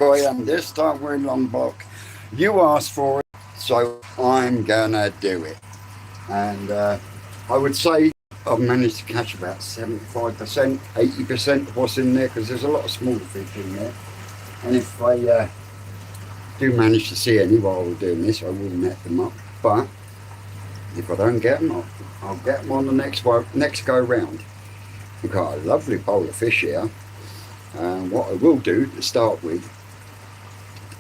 boy, and this time we're in Longblock. You asked for it, so I'm gonna do it. And I would say I've managed to catch about 75%, 80% of what's in there, because there's a lot of small fish in there. And if I do manage to see any while we're doing this, I will net them up. But if I don't get them, I'll get them on the next go round. We've got a lovely bowl of fish here. What I will do to start with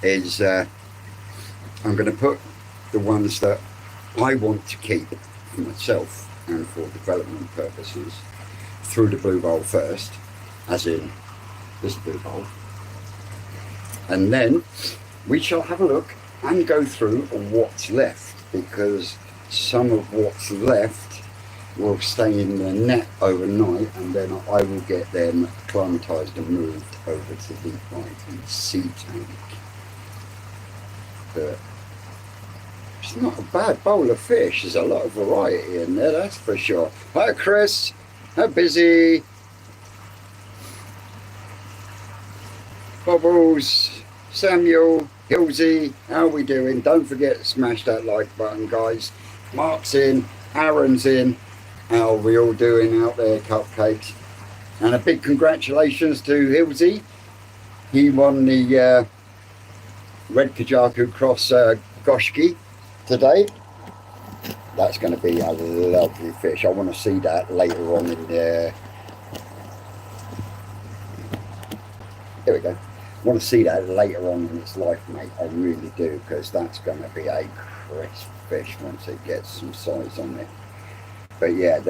is I'm going to put the ones that I want to keep for myself and for development purposes through the blue bowl first, as in this blue bowl, and then we shall have a look and go through what's left, because some of what's left will stay in the net overnight, and then I will get them acclimatized and moved over to the sea tank. But it's not a bad bowl of fish. There's a lot of variety in there, that's for sure. Hi Chris, how busy? Bubbles, Samuel, Hilsey, how are we doing? Don't forget to smash that like button, guys. Mark's in, Aaron's in. How are we all doing out there, cupcakes? And a big congratulations to Hilsey. He won the Red Kajaku Cross Goshki today. That's going to be a lovely fish. I want to see that later on in there. There we go. I want to see that later on in its life, mate. I really do, because that's going to be a crisp fish once it gets some size on it. But yeah,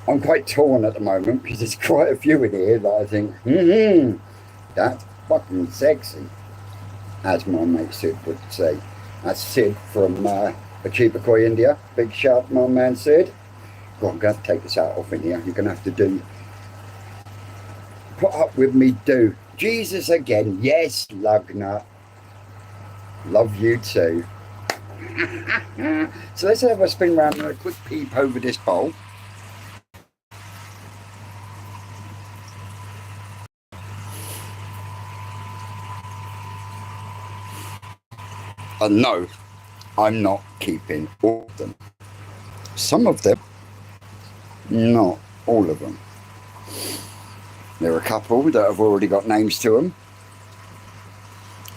I'm quite torn at the moment, because there's quite a few in here that I think, that's fucking sexy, as my mate Sid would say. That's Sid from Achibakoi, India. Big shout, my man Sid. Go on, I'm going to take this out off in here. You're going to have to do. Put up with me, do. Jesus again. Yes, Lugnut. Love you too. So let's have a spin round and a quick peep over this bowl. And no, I'm not keeping all of them. Some of them, not all of them. There are a couple that have already got names to them.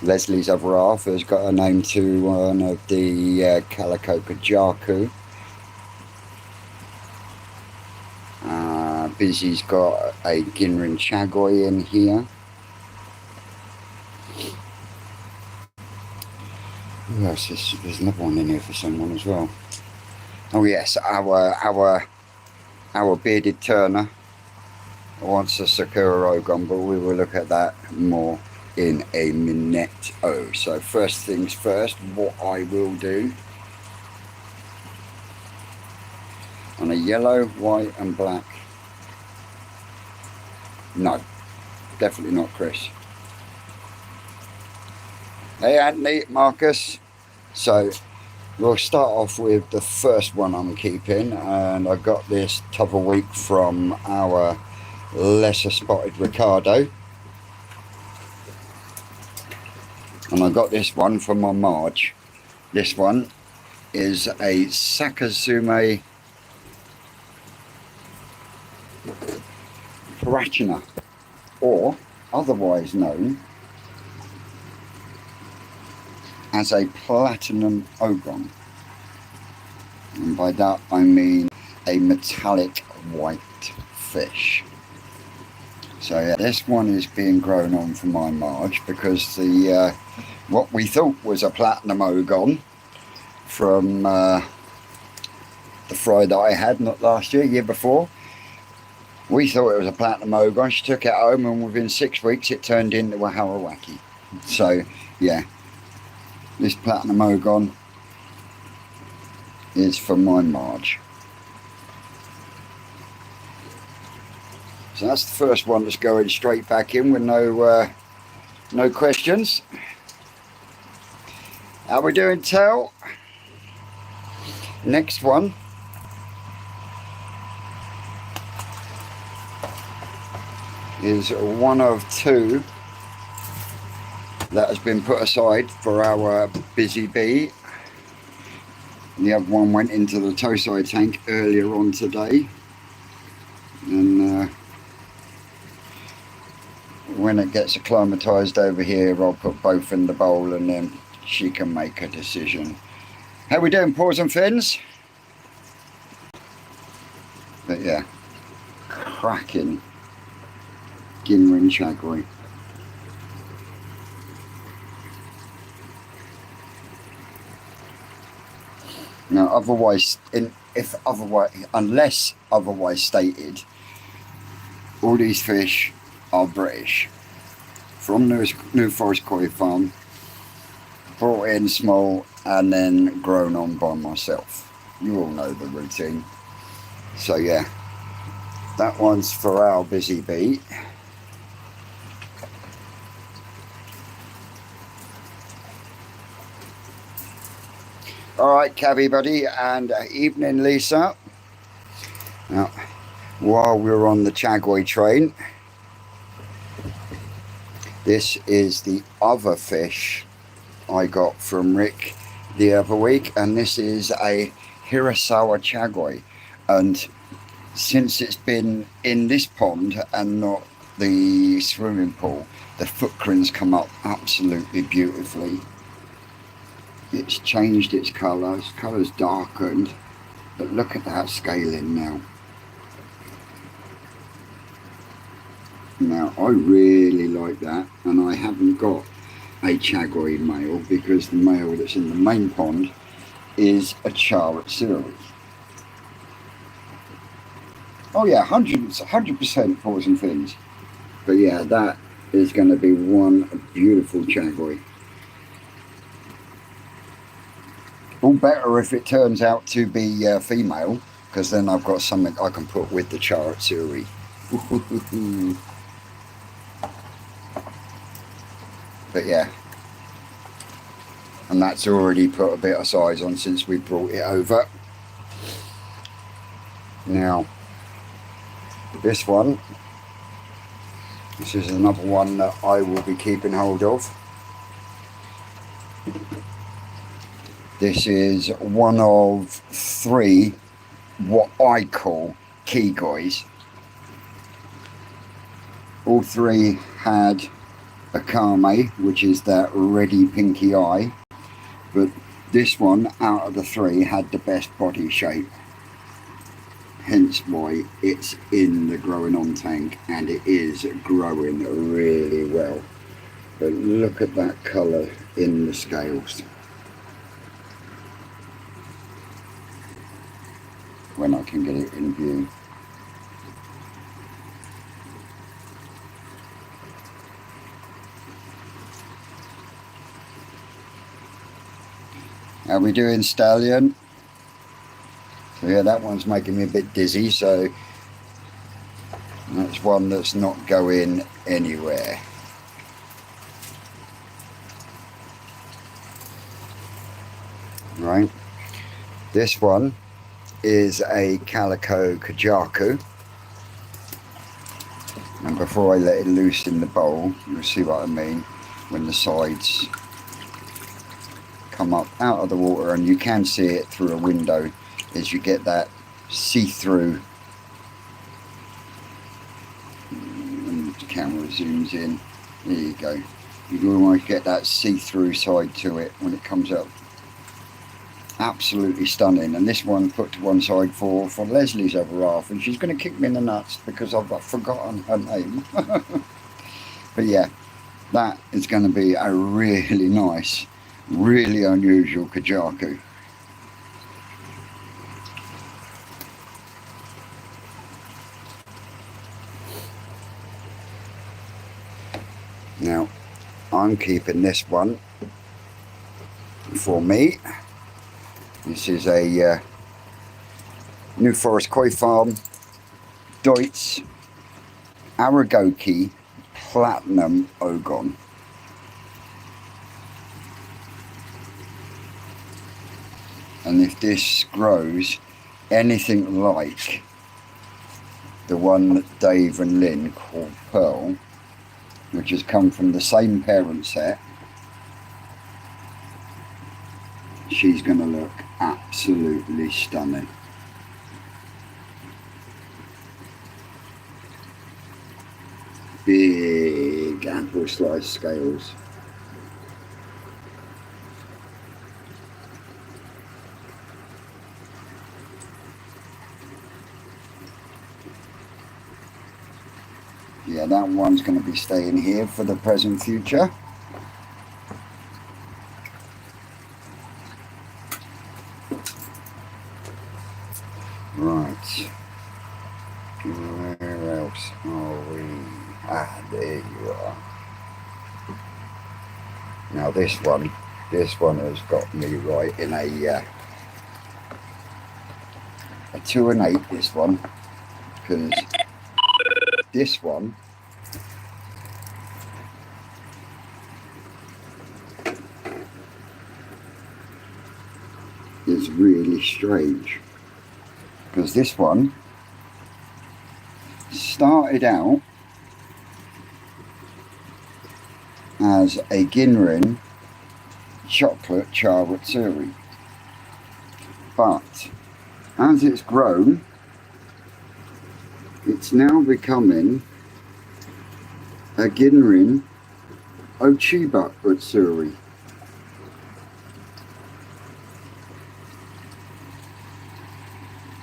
Leslie's other half has got a name to one of the Calico Kajaku. Busy's got a Ginrin Chagoy in here. Who else is there's another one in here for someone as well. Oh yes, our bearded Turner wants a Sakura Ogon, but we will look at that more in a minute. So first things first, what I will do on a yellow, white and black. No, definitely not Chris. Hey Anthony, Marcus. So we'll start off with the first one I'm keeping, and I got this t'other week from our lesser spotted Ricardo, and I got this one from my Marge. This one is a Sakazume Parachina, or otherwise known as a platinum ogon, and by that I mean a metallic white fish. So yeah, this one is being grown on for my Marge, because the what we thought was a platinum ogon from the fry that I had, not last year, year before, we thought it was a platinum ogon. She took it home, and within 6 weeks it turned into a Harawaki. So yeah, this platinum ogon is for my Marge. So that's the first one that's going straight back in with no questions. How we doing, Tel? Next one is one of two that has been put aside for our busy bee. The other one went into the toe side tank earlier on today, and when it gets acclimatised over here, I'll put both in the bowl and then she can make a decision. How we doing, paws and fins? But yeah, cracking Ginrin Chagoi. Now, unless otherwise stated, all these fish are British, from New Forest Koi Farm, brought in small and then grown on by myself. You all know the routine. So yeah, that one's for our busy bee. Alright, Cabby buddy, and evening Lisa. Now, while we're on the Chagoi train, this is the other fish I got from Rick the other week, and this is a Hirasawa Chagoi. And since it's been in this pond and not the swimming pool, the footprints come up absolutely beautifully. It's changed its colour's darkened, but look at that scaling now. Now, I really like that, and I haven't got a Chagoi male because the male that's in the main pond is a Charlotte Siri. Oh yeah, 100% paws and fins. But yeah, that is going to be one beautiful Chagoi. All better if it turns out to be female, because then I've got something I can put with the Charlotte Siri. But yeah, and that's already put a bit of size on since we brought it over. Now, this is another one that I will be keeping hold of. This is one of 3 what I call Kigoi. All 3 had a Kame, which is that ready pinky eye, but this one out of the 3 had the best body shape, hence why it's in the growing on tank, and it is growing really well. But look at that colour in the scales. When I can get it in view. How we doing, Stallion? So yeah, that one's making me a bit dizzy, so that's one that's not going anywhere. Right, this one is a Calico Kajaku, and before I let it loose in the bowl, you'll see what I mean when the sides come up out of the water, and you can see it through a window as you get that see-through, and the camera zooms in, there you go, you can almost get that see-through side to it when it comes up. Absolutely stunning. And this one put to one side for Leslie's other half, and she's going to kick me in the nuts because I've forgotten her name. But yeah, that is going to be a really nice, really unusual Kajaku. Now, I'm keeping this one for me. This is a New Forest Koi Farm Deutz Aragoki Platinum Ogon. And if this grows anything like the one that Dave and Lynn called Pearl, which has come from the same parent set, she's going to look absolutely stunning. Big apple slice scales. Yeah, that one's going to be staying here for the present future. Right. Where else are we? Ah, there you are. Now this one has got me right in a 2 and 8. This one, because this one is really strange, because this one started out as a Ginrin chocolate charcuterie, but as it's grown, it's now becoming a Ginrin Ochiba Utsuri.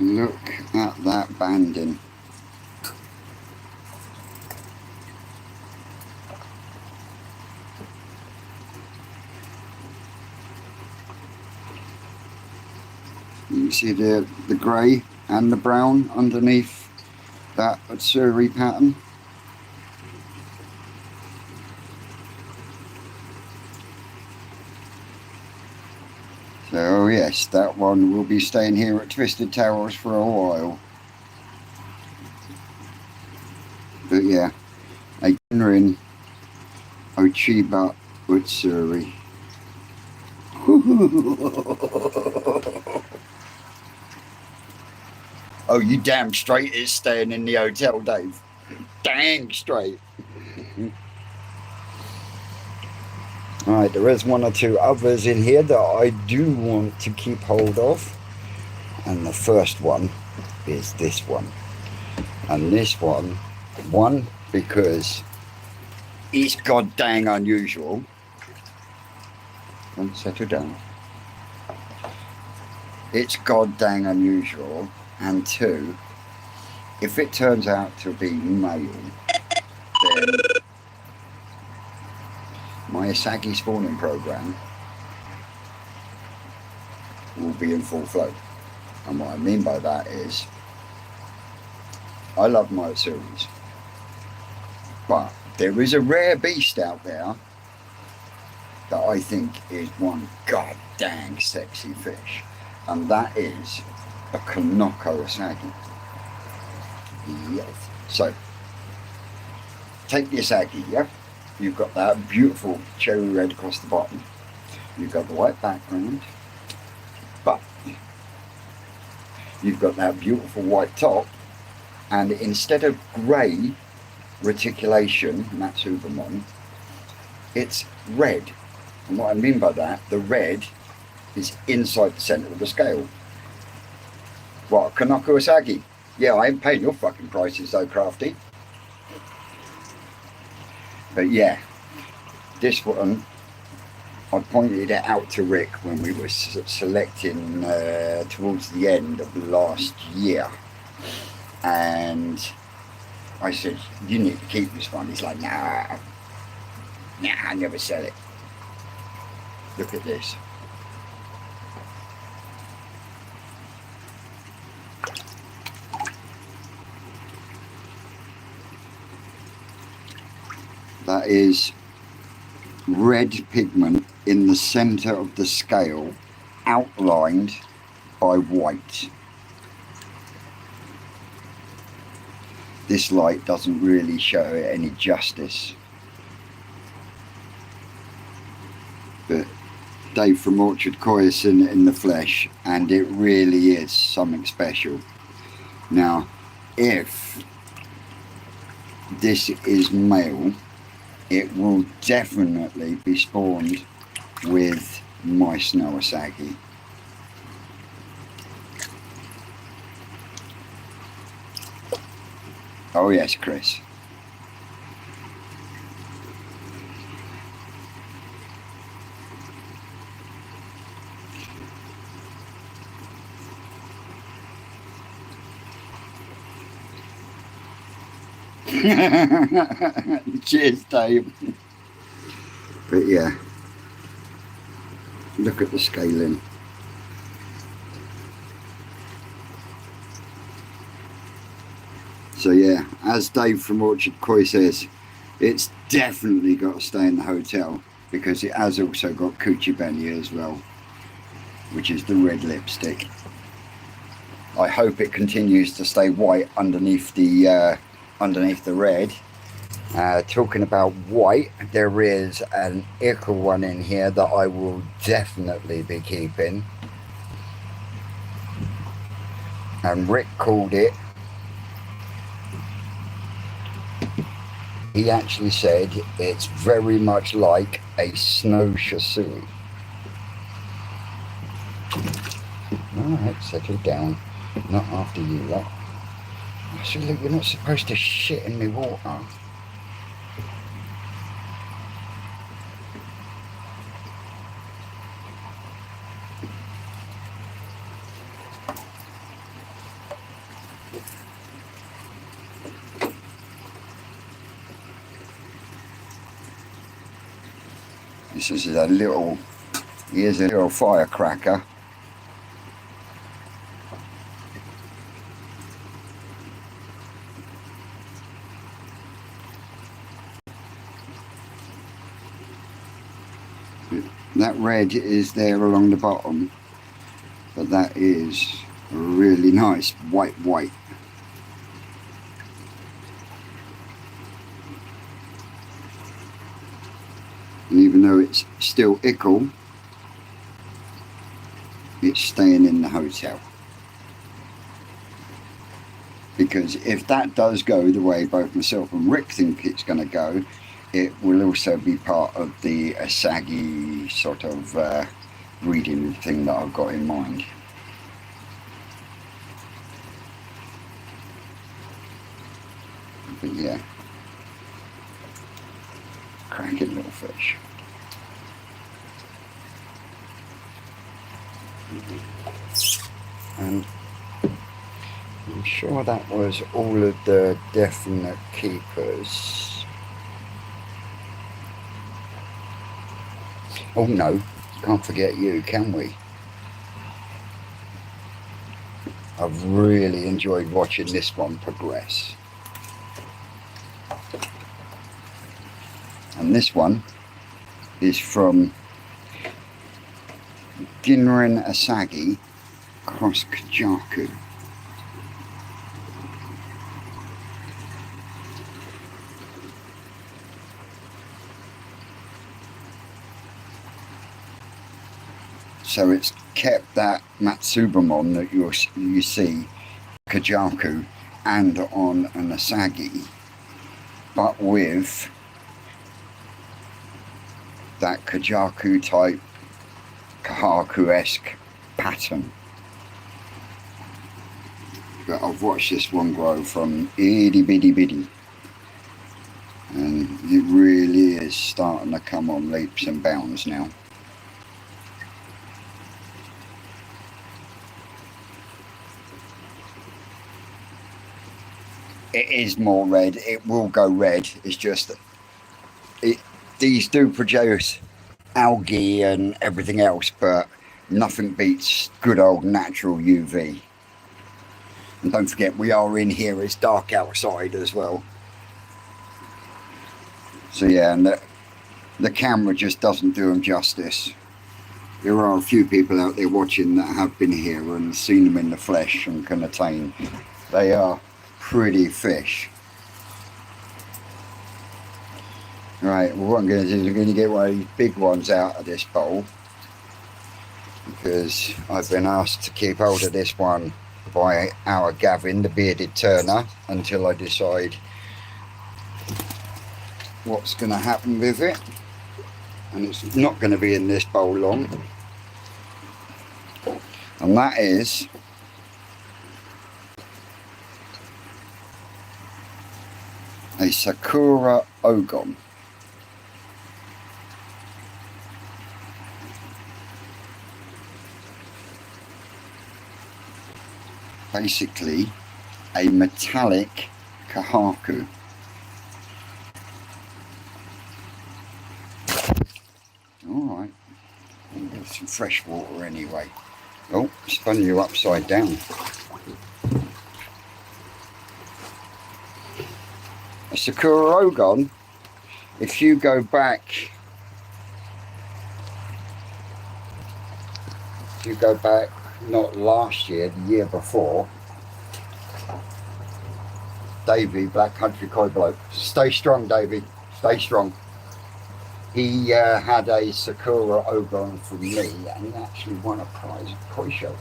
Look at that banding. You see the grey and the brown underneath that Utsuri pattern. So yes, that one will be staying here at Twisted Towers for a while. But yeah, a Ginrin Ochiba Utsuri. Oh, you damn straight it's staying in the hotel, Dave. Dang straight. Alright, there is 1 or 2 others in here that I do want to keep hold of. And the first one is this one. And this one, because it's god dang unusual. Don't settle down. It's god dang unusual. And 2, if it turns out to be male, then my Asagi spawning program will be in full flow. And what I mean by that is, I love my Utsuris, but there is a rare beast out there that I think is one god dang sexy fish, and that is a Kanoko Asagi. Yes. So, take the Asagi, yeah? You've got that beautiful cherry red across the bottom. You've got the white background, but you've got that beautiful white top, and instead of grey reticulation, Matsubamon, it's red. And what I mean by that, the red is inside the centre of the scale. What, Kanoko Asagi? Yeah, I ain't paying your fucking prices though, Crafty. But yeah, this one, I pointed it out to Rick when we were selecting towards the end of last year. And I said, you need to keep this one. He's like, nah, I never sell it. Look at this. That is red pigment in the centre of the scale, outlined by white. This light doesn't really show it any justice, but Dave from Orchard Koi has seen it in the flesh, and it really is something special. Now, if this is male, it will definitely be spawned with my snow saggy. Oh yes, Chris. Cheers, Dave. But yeah, look at the scaling. So yeah, as Dave from Orchard Koi says, it's definitely got to stay in the hotel because it has also got Coochie Benny as well, which is the red lipstick. I hope it continues to stay white underneath the red. Talking about white, there is an ickle one in here that I will definitely be keeping. And Rick called it. He actually said it's very much like a snow chassui. Alright, settle down. Not after you lot. So look, you're not supposed to shit in the water. This is a little, here's a little firecracker. That red is there along the bottom, but that is a really nice white. And even though it's still ickle, it's staying in the hotel. Because if that does go the way both myself and Rick think it's going to go, it will also be part of the saggy sort of breeding thing that I've got in mind. But yeah, cracking little fish. And I'm sure that was all of the definite keepers. Oh no, can't forget you, can we? I've really enjoyed watching this one progress. And this one is from Ginrin Asagi cross Kajaku. So it's kept that Matsubamon that you see Kajaku and on an Asagi, but with that Kajaku type Kahaku-esque pattern. But I've watched this one grow from itty bitty bitty, and it really is starting to come on leaps and bounds now. It is more red, it will go red, it's just that these do produce algae and everything else, but nothing beats good old natural UV. And don't forget, we are in here, it's dark outside as well. So yeah, and the camera just doesn't do them justice. There are a few people out there watching that have been here and seen them in the flesh and can attain. They are pretty fish. Right, well, what I'm going to do is I'm going to get one of these big ones out of this bowl, because I've been asked to keep hold of this one by our Gavin, the bearded turner, until I decide what's going to happen with it. and it's not going to be in this bowl long, and that is a Sakura Ogon. Basically a metallic kahaku. Alright, get some fresh water anyway. Oh, spun you upside down. A Sakura Ogon, if you go back, not last year, the year before, Davey, Black Country Koi bloke, stay strong Davey, stay strong. He had a Sakura Ogon from me, and he actually won a prize at Koi Show.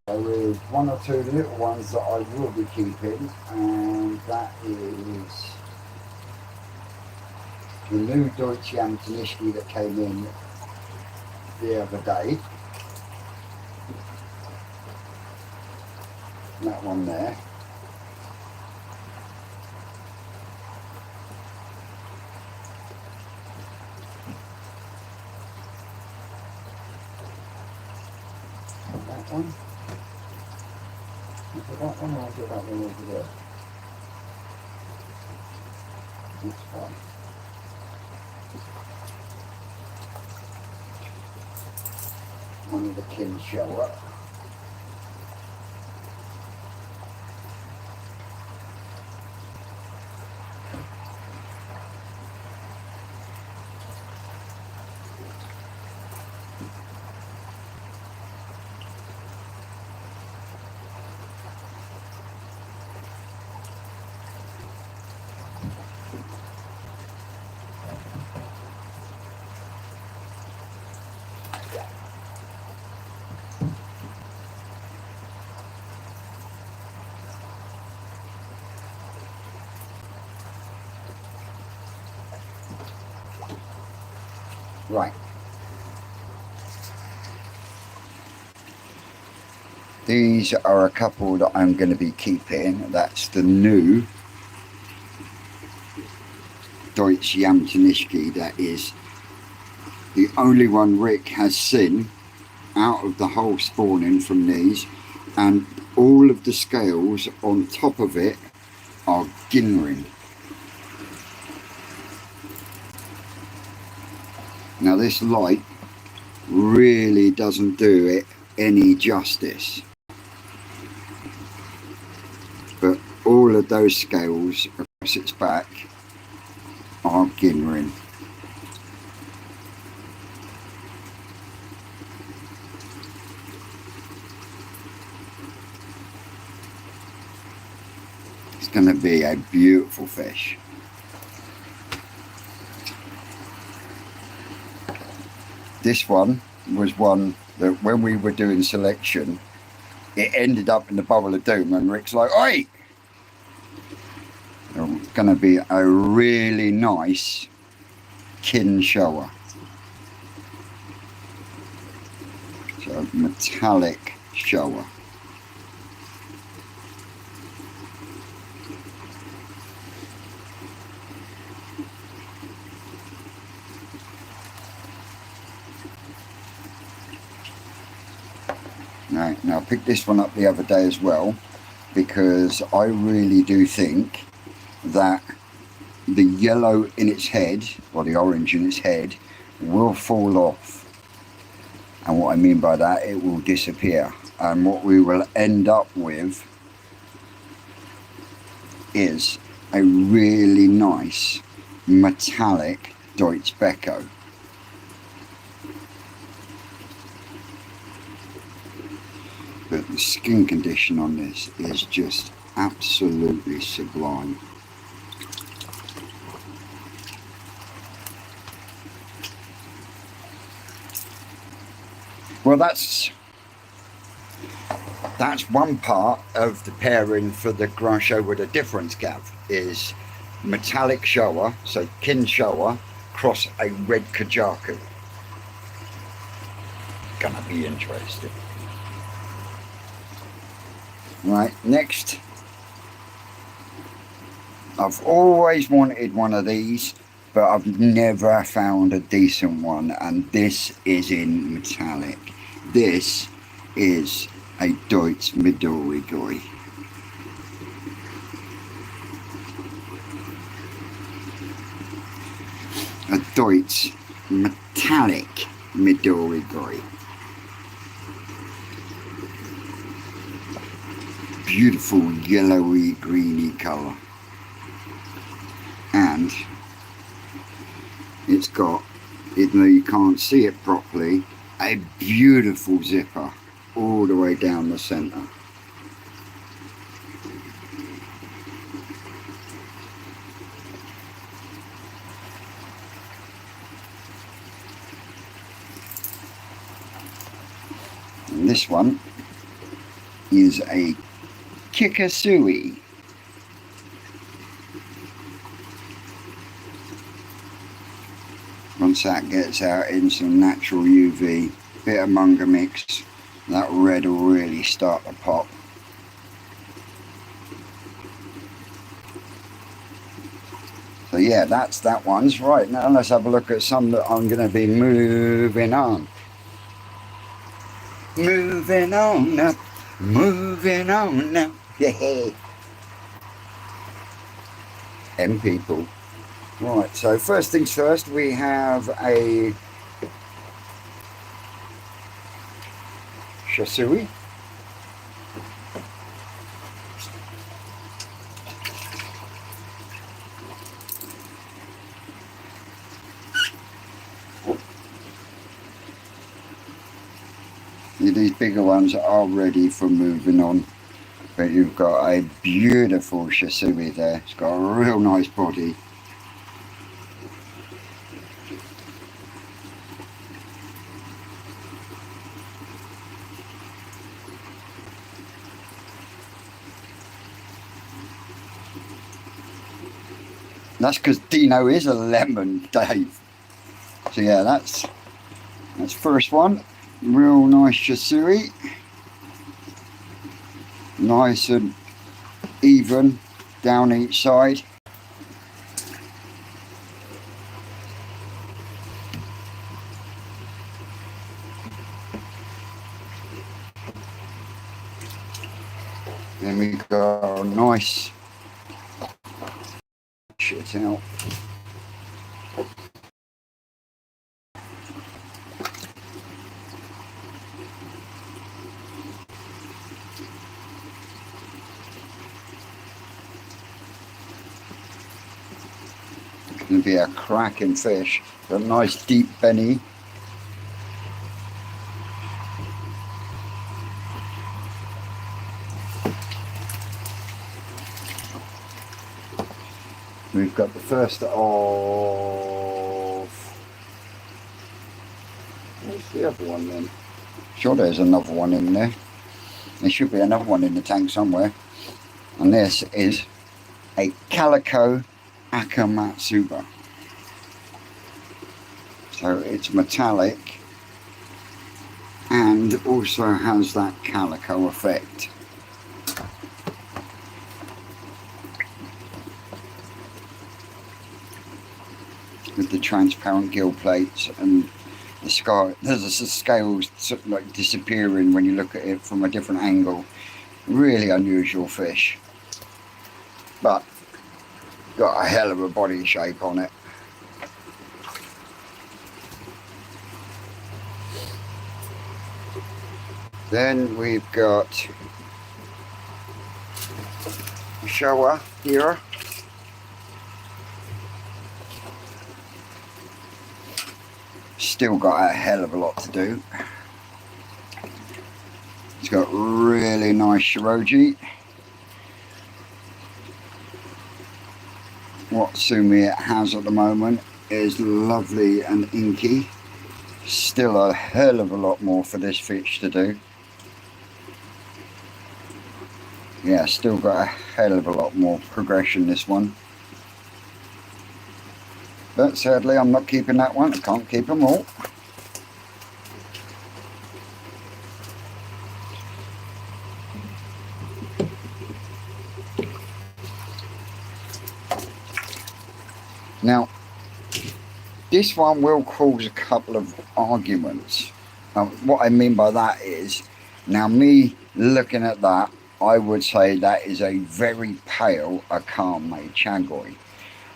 There is one or two little ones that I will be keeping, and that is the new Deutsche Amtanischki that came in the other day. That one there. That one. Is it that one or is it that one over there? This one. One of the kin show up. Right. These are a couple that I'm going to be keeping. That's the new Deutsche Amtanischki. That is the only one Rick has seen out of the whole spawning from these, and all of the scales on top of it are Ginrin. Now this light really doesn't do it any justice, but all of those scales across its back are Ginrin. It's going to be a beautiful fish. This one was one that when we were doing selection, it ended up in the bubble of doom, and Rick's like, "Oi!" It's going to be a really nice kin shower. So metallic shower. Right, now I picked this one up the other day as well, because I really do think that the yellow in its head, or the orange in its head, will fall off. And what I mean by that, it will disappear. And what we will end up with is a really nice metallic Deutsche Becko. But the skin condition on this is just absolutely sublime. Well, that's That's one part of the pairing for the grass show with a difference, Gav, is metallic shower, so kin shower, cross a red kajaku. Gonna be interesting. Right, next. I've always wanted one of these, but I've never found a decent one, and this is in metallic. This is a Deutsch Midorigoi. A Deutsch metallic Midorigoi. Beautiful yellowy greeny colour. And it's got, even though you can't see it properly, a beautiful zipper all the way down the centre. And this one is a Kikasui. Once that gets out in some natural UV, bit of Munga mix, that red will really start to pop. So yeah, that's that one's. Right, now let's have a look at some that I'm going to be moving on. Moving on now, moving on now, yeah. M people. Right, so first things first, we have a Shisui. These bigger ones are ready for moving on, but you've got a beautiful Shisui there. It's got a real nice body. That's because Dino is a lemon, Dave. So yeah, that's first one. Real nice Shisui. Nice and even down each side. Then we got a nice shit out. Going to be a cracking fish. Got a nice deep benny. We've got the first of, where's the other one then? Sure, there's another one in there. There should be another one in the tank somewhere. And this is a Calico Akamatsuba. So it's metallic and also has that calico effect. With the transparent gill plates and the sky, there's the scales sort of like disappearing when you look at it from a different angle. Really unusual fish, but got a hell of a body shape on it. Then we've got Showa here. Still got a hell of a lot to do. It's got really nice shiroji. What sumi it has at the moment is lovely and inky. Still a hell of a lot more for this fish to do. yeah, still got a hell of a lot more progression, this one. But sadly, I'm not keeping that one. I can't keep them all. Now, this one will cause a couple of arguments. What I mean by that is, now me looking at that, I would say that is a very pale Akame Chagoi.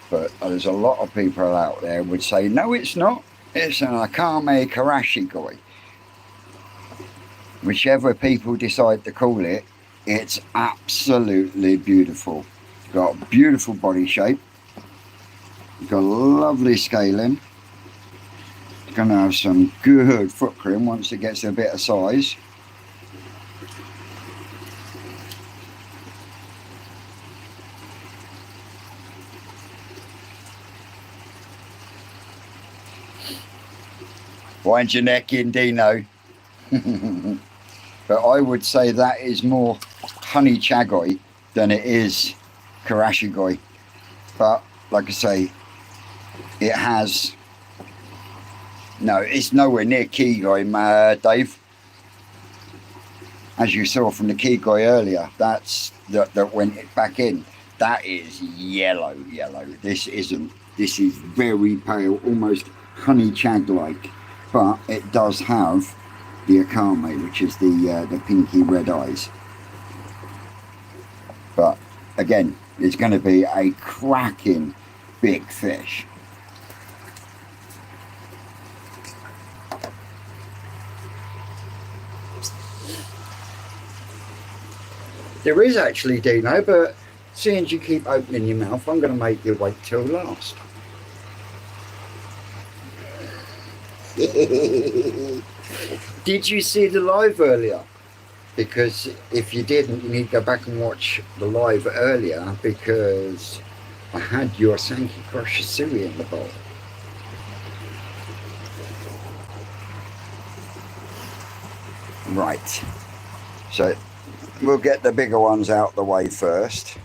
But there's a lot of people out there would say, no, it's not. It's an Akame Karashigoi. Whichever people decide to call it, it's absolutely beautiful. It's got a beautiful body shape. It's got lovely scaling. It's going to have some good foot cream once it gets a bit of size. Wind your neck in, Dino. But I would say that is more honey Chagoi than it is Karashigoi. But like I say, it has... No, it's nowhere near Kigoi, Dave. As you saw from the Kigoi earlier, that went back in. That is yellow. This isn't. This is very pale, almost honey Chag-like. But it does have the Akame, which is the pinky red eyes. But again, it's going to be a cracking big fish. There is actually, Dino, but seeing as you keep opening your mouth, I'm going to make you wait till last. Did you see the live earlier? Because if you didn't, you need to go back and watch the live earlier, because I had your Sankey Crochet in the bowl. Right, so we'll get the bigger ones out the way first.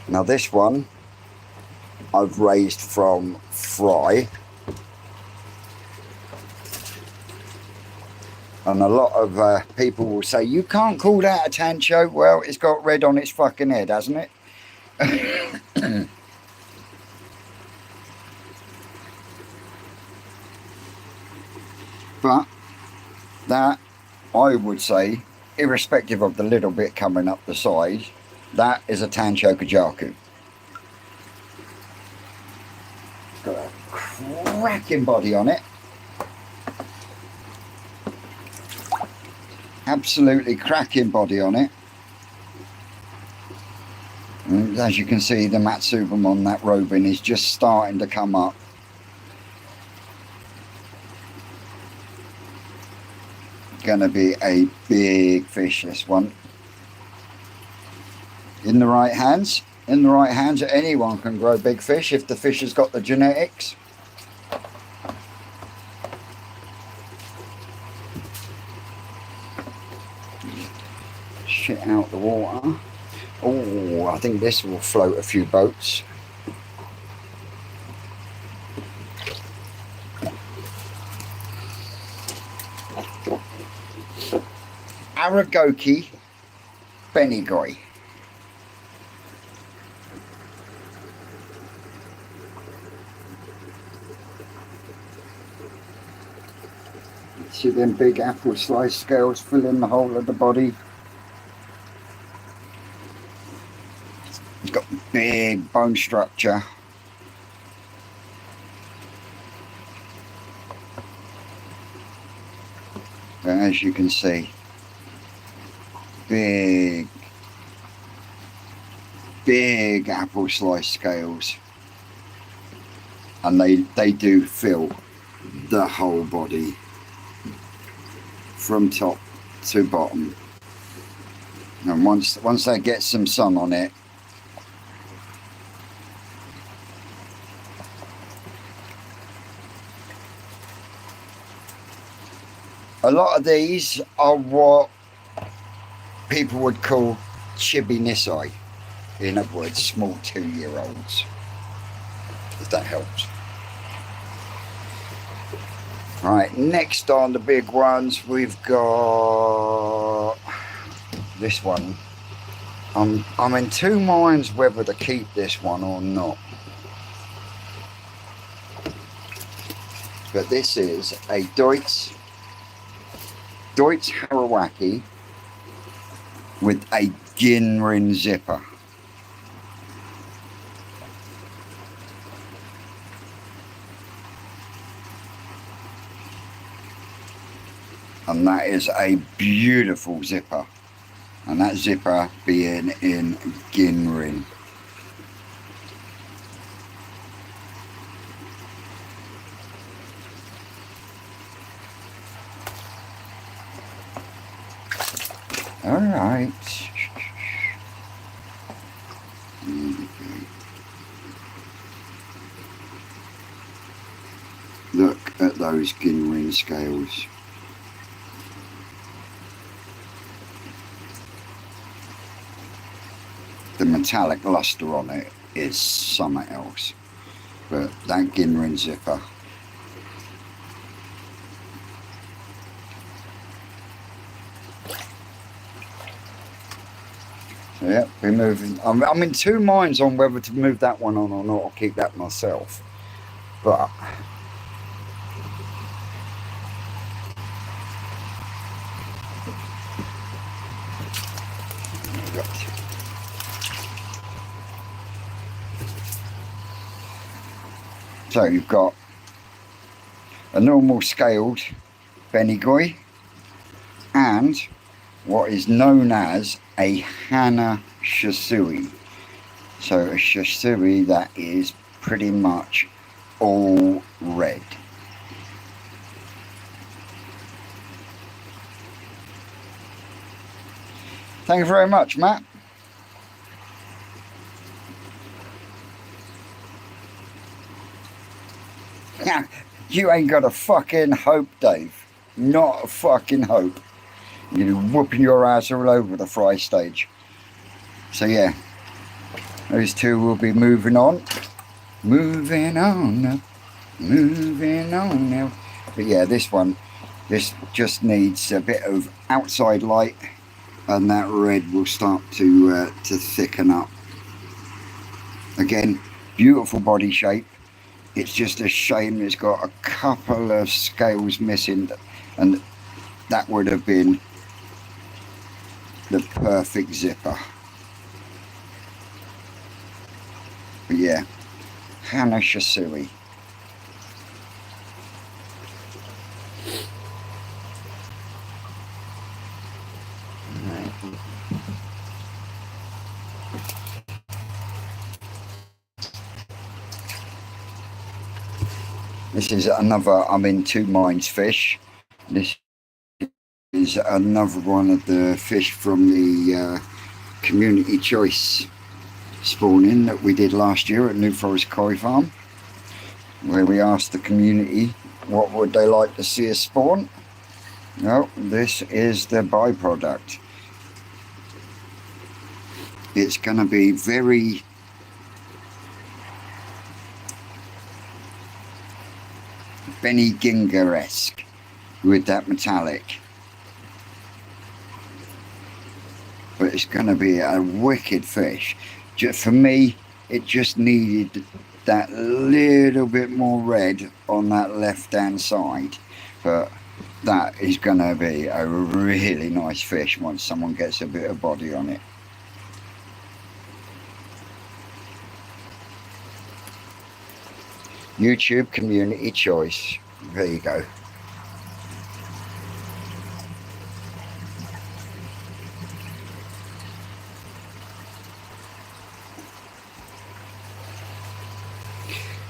Now this one I've raised from fry. And a lot of people will say, you can't call that a tancho. Well, it's got red on its fucking head, hasn't it? But that, I would say, irrespective of the little bit coming up the side, that is a tancho kajaku. Got a cracking body on it. Absolutely cracking body on it. And as you can see, the Matsubamon, that robin, is just starting to come up. Gonna be a big fish, this one. In the right hands, anyone can grow big fish if the fish has got the genetics. Shit out the water. Oh, I think this will float a few boats. Aragoki Benigoi. See them big apple slice scales filling the whole of the body. It's got big bone structure. But as you can see, big apple slice scales, and they do fill the whole body from top to bottom. And once they get some sun on it, a lot of these are what people would call chibi nisai. In other words, small 2-year-olds. If that helps. Right, next on the big ones, we've got this one. I'm in two minds whether to keep this one or not. But this is a Deutz Harawaki with a Ginrin zipper. And that is a beautiful zipper. And that zipper being in Ginrin. All right. Look at those Ginrin scales. The metallic luster on it is something else, but that Ginrin zipper. So yeah, we're moving. I'm in two minds on whether to move that one on or not, or keep that myself. But so you've got a normal scaled Benigoi and what is known as a Hana Shisui. So a Shisui that is pretty much all red. Thank you very much, Matt. You ain't got a fucking hope, Dave. Not a fucking hope. You're whooping your ass all over the fry stage. So yeah, those two will be moving on. Moving on now. Moving on now. But yeah, this one, this just needs a bit of outside light and that red will start to thicken up. Again, beautiful body shape. It's just a shame it's got a couple of scales missing, and that would have been the perfect zipper. But yeah, Hana Shisui. This is another, I'm in two minds fish. This is another one of the fish from the community choice spawning that we did last year at New Forest Koi Farm, where we asked the community what would they like to see us spawn. Well, this is the byproduct. It's going to be very Benny Ginger-esque with that metallic, but it's going to be a wicked fish. Just for me, it just needed that little bit more red on that left hand side, but that is going to be a really nice fish once someone gets a bit of body on it. YouTube community choice. There you go.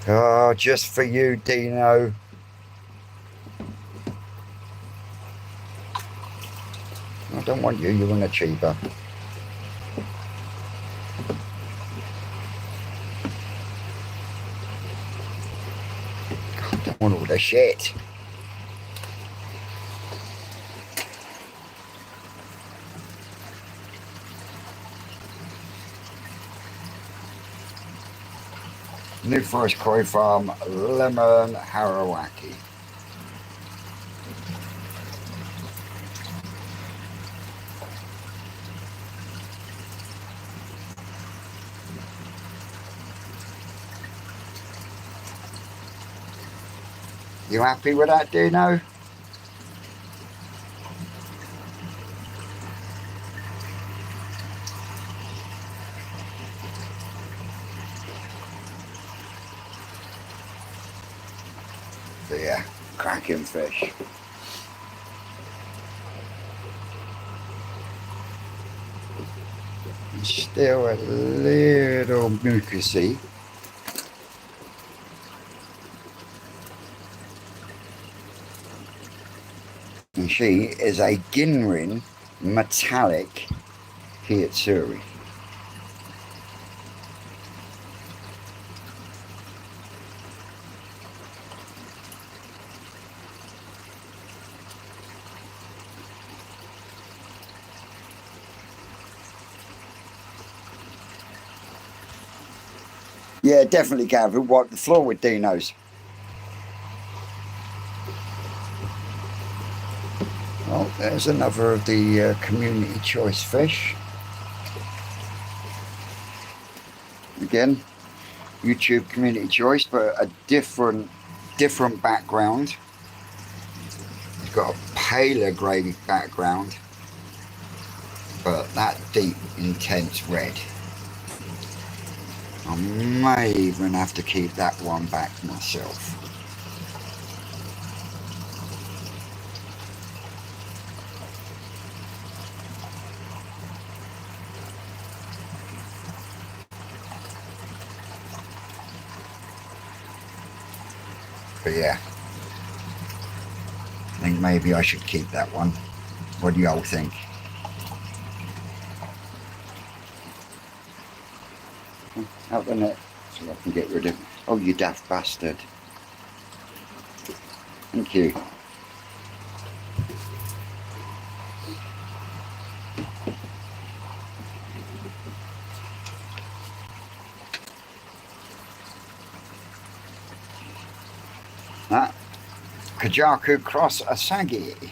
Oh, just for you, Dino. I don't want you, you're an achiever. I don't want all the shit. New Forest Koi Farm, Lemon Harawaki. You happy with that, Dino? So yeah, cracking fish. Still a little mucusy. And she is a Ginrin metallic Hiyetsuri. Yeah, definitely, Gav. Who wiped the floor with Dino's? Well, there's another of the community choice fish. Again, YouTube community choice, but a different background. It's got a paler grey background, but that deep, intense red. I may even have to keep that one back myself. But yeah, I think maybe I should keep that one. What do you all think? Out the net so I can get rid of it. Oh, you daft bastard. Thank you. That Kajaku cross Asagi.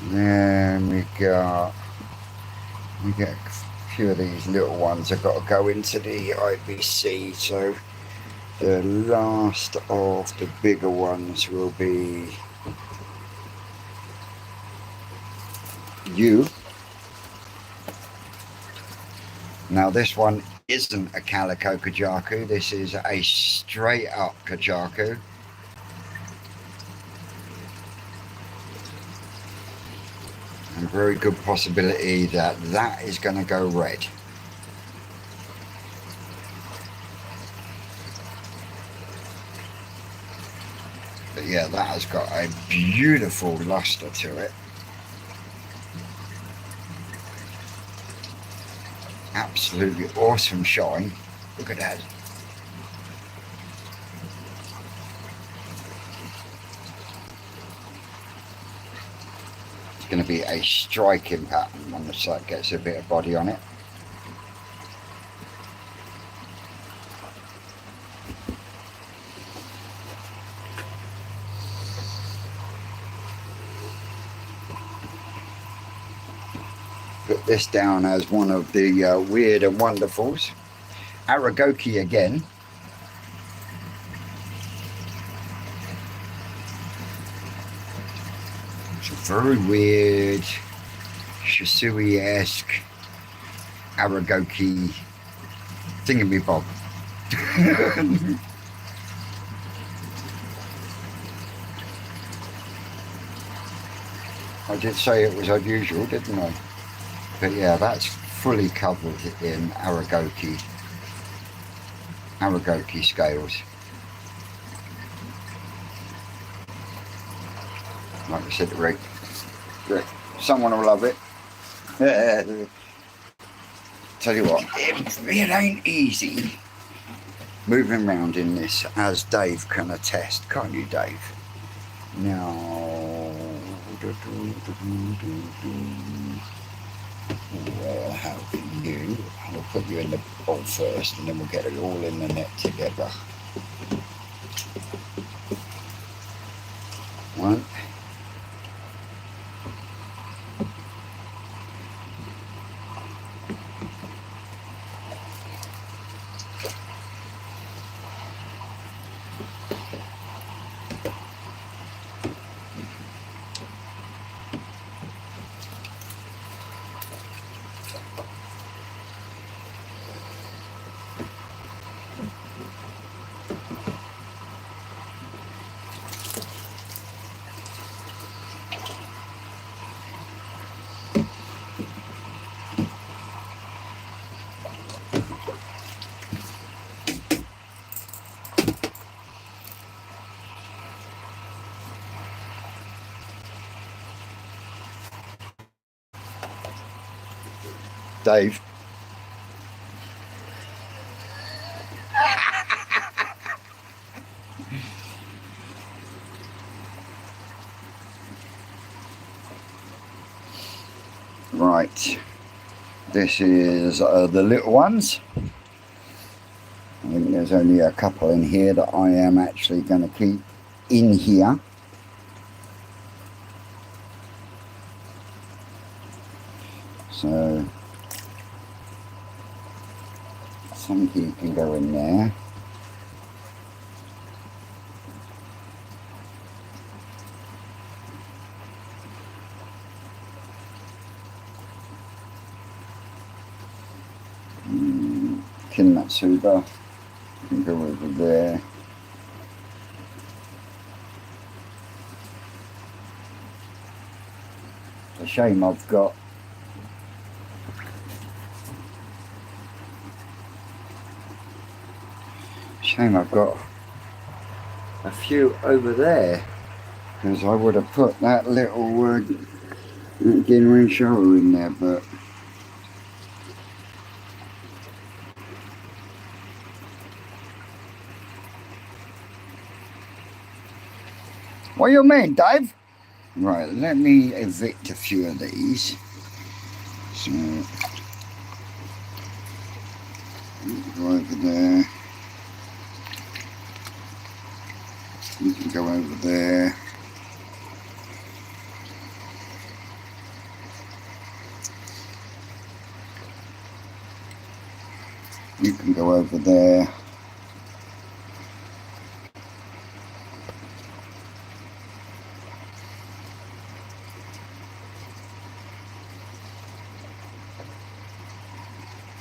Then we get a few of these little ones. I've got to go into the IBC, so the last of the bigger ones will be you. Now this one isn't a calico Kajaku, this is a straight up Kajaku. And a very good possibility that that is going to go red. But yeah, that has got a beautiful luster to it. Absolutely awesome shine. Look at that. It's going to be a striking pattern when the site gets a bit of body on it. Put this down as one of the weird and wonderfuls. Aragoki again. It's a very weird, Shisui-esque Aragoki thingamabob. I did say it was unusual, didn't I? But yeah, that's fully covered in Aragoki scales. Like I said to Rick, someone will love it. Tell you what, it ain't easy moving around in this, as Dave can attest, can't you, Dave? Now, we'll have you. We'll put you in the bowl first, and then we'll get it all in the net together. One. Dave. Right, this is the little ones. I think there's only a couple in here that I am actually going to keep in here. So some of you can go in there. Kinmatsuba can go over there. It's a shame I've got a few over there, because I would have put that little dinner and shower in there, but what do you mean, Dave? Right, let me evict a few of these. So, go over there. You can go over there. You can go over there.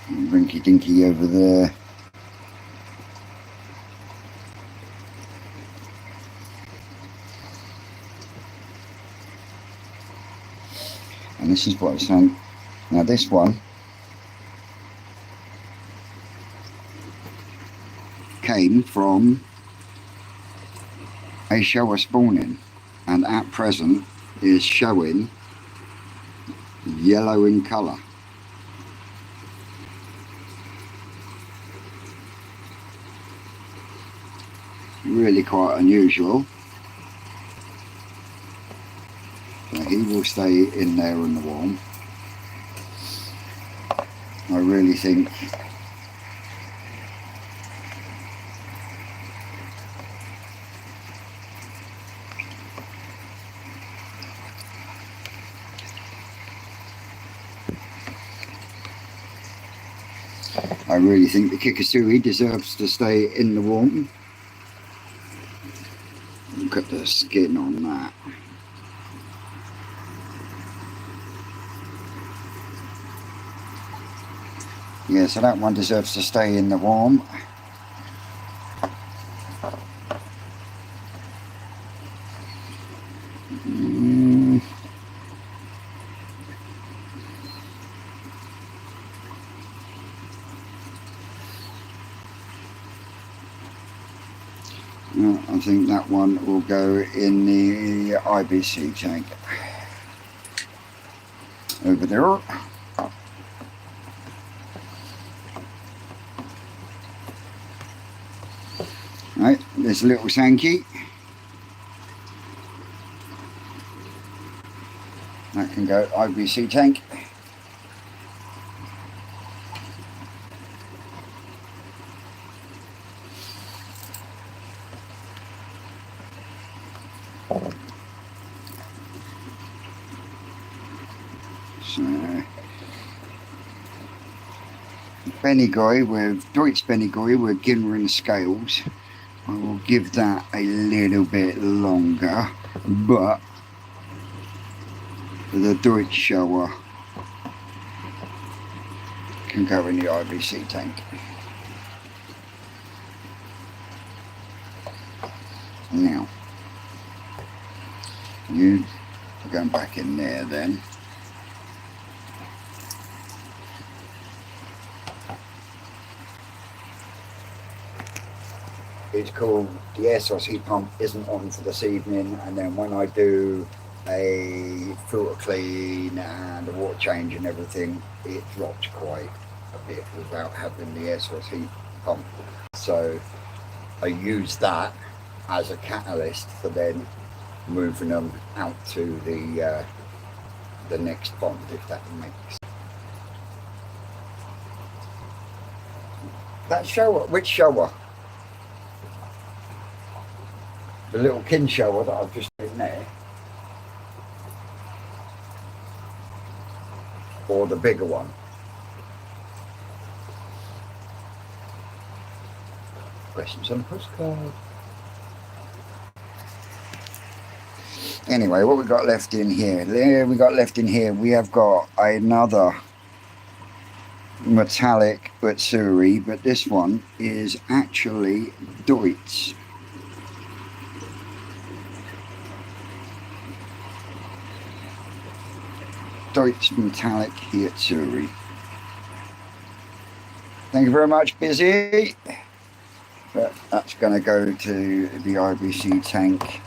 Rinky dinky over there. And this is what it's saying. Now this one came from a shower spawning, and at present is showing yellow in colour. Really quite unusual. So he will stay in there in the warm. I really think the Kikasui deserves to stay in the warm. Look at the skin on that. Yeah, so that one deserves to stay in the warm. I think that one will go in the IBC tank over there. Right, there's a little Sankey. That can go IBC tank. So, Benigoi with Deutsch Benigoi with Ginrin scales. I will give that a little bit longer, but the Deutsch shower can go in the IBC tank. Now, you are going back in there then. It's called the air source heat pump isn't on for this evening, and then when I do a filter clean and a water change and everything, it drops quite a bit without having the air source heat pump. So I use that as a catalyst for then moving them out to the next pond, if that makes. That shower, which shower? The little kin shower that I've just put in there, or the bigger one? Questions on the postcard. Anyway, what we got left in here? We have got another metallic Utsuri, but this one is actually Deutsch. Deutsch metallic Utsuri. Thank you very much, Busy. But that's going to go to the IBC tank.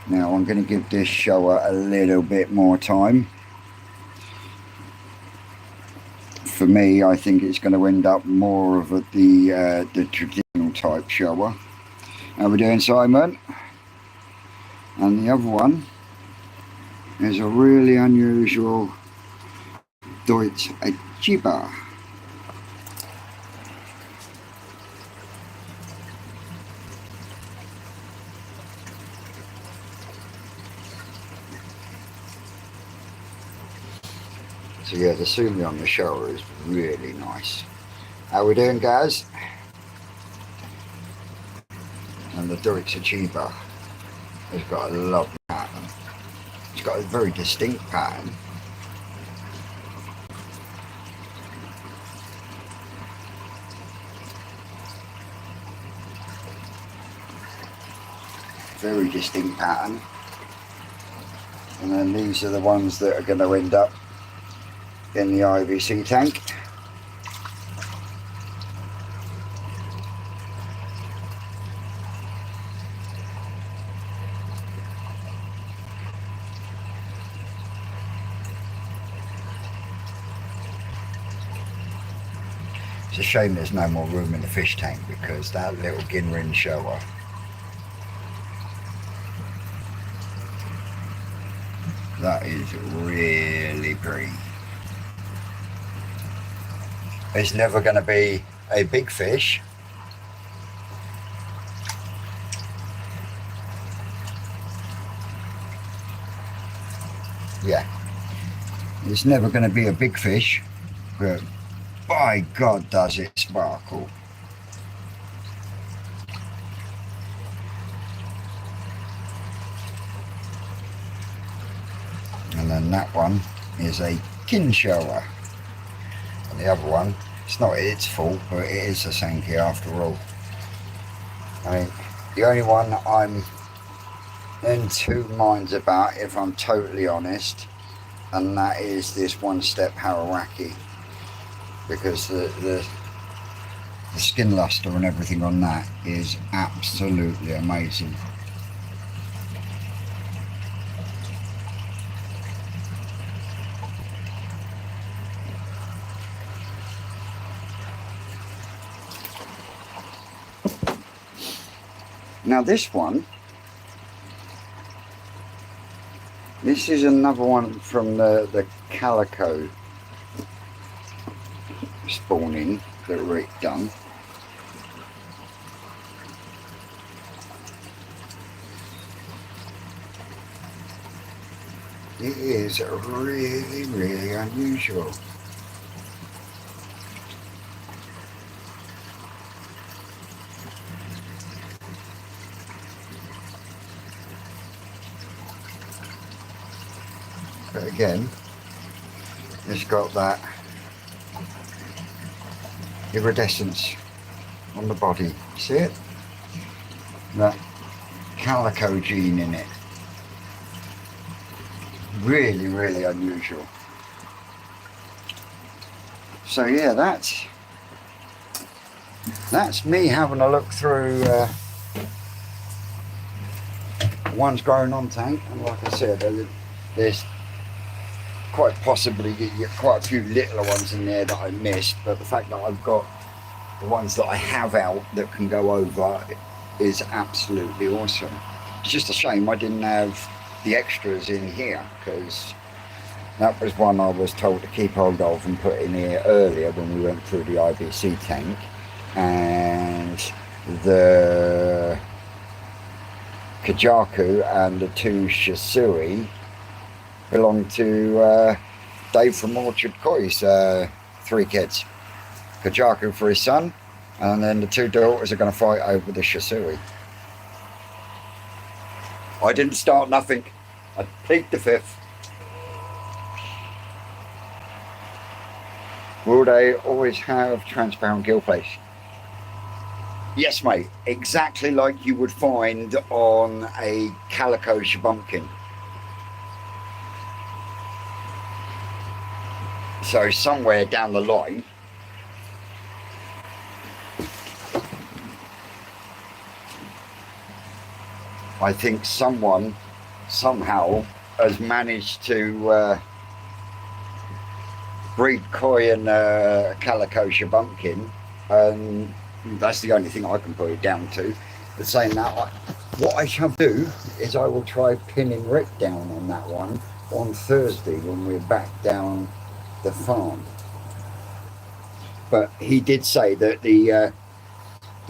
Now I'm going to give this shower a little bit more time. For me, I think it's going to end up more of the traditional type shower. How are we doing, Simon? And the other one is a really unusual Deutsch Achiba. So yeah, the Sumi on the shower is really nice. How we doing, guys? And the Deutsch Achiba has got a lovely pattern. It's got a very distinct pattern. Very distinct pattern. And then these are the ones that are going to end up in the IBC tank. It's a shame there's no more room in the fish tank, because that little Ginrin shower, that is really pretty. It's never going to be a big fish. Yeah, it's never going to be a big fish, but by God does it sparkle. And then that one is a kin shower. And the other one, it's not its fault, but it is a Sankey after all. I mean, the only one I'm in two minds about, if I'm totally honest, and that is this one-step Harawaki, because the skin luster and everything on that is absolutely amazing. Now this one, this is another one from the calico spawning that Rick done. It is really, really unusual. But again, it's got that iridescence on the body. See it? That calico gene in it. Really, really unusual. So yeah, that's me having a look through one's growing on tank, and like I said, there's quite possibly quite a few littler ones in there that I missed, but the fact that I've got the ones that I have out that can go over is absolutely awesome. It's just a shame I didn't have the extras in here, because that was one I was told to keep hold of and put in here earlier when we went through the IBC tank, and the Kajaku and the two Shisui belong to Dave from Orchard Koi's 3 kids. Kajaku for his son, and then the 2 daughters are going to fight over the Shisui. I didn't start nothing. I plead the 5th. Will they always have transparent gill plates? Yes, mate. Exactly like you would find on a calico shabumpkin. So somewhere down the line, I think someone somehow has managed to breed koi and calico shabumpkin, and that's the only thing I can put it down to. But saying that, what I shall do is I will try pinning Rick down on that one on Thursday when we're back down the farm. But he did say that the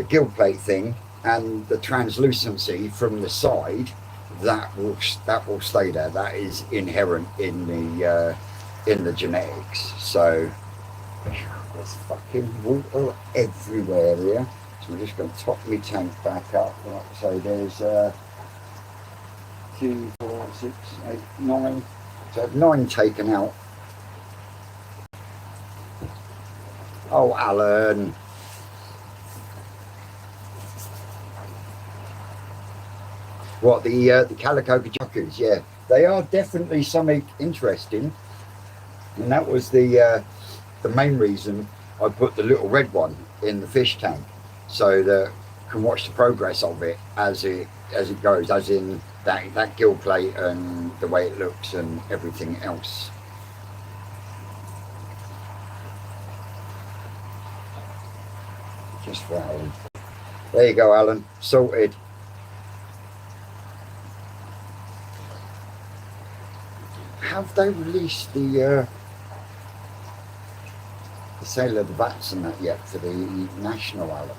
gill plate thing and the translucency from the side, that will stay there. That is inherent in the genetics. So there's fucking water everywhere here. So we're just going to top my tank back up. Like I say, there's 2, 4, 6, 8, 9. So 9 taken out. Oh, Alan. What, the calico kajakus? Yeah, they are definitely something interesting, and that was the main reason I put the little red one in the fish tank, so that I can watch the progress of it as it goes, as in that gill plate and the way it looks and everything else. Just for Alan. There you go, Alan. Sorted. Have they released the sale of the vats and that yet for the national, Alan?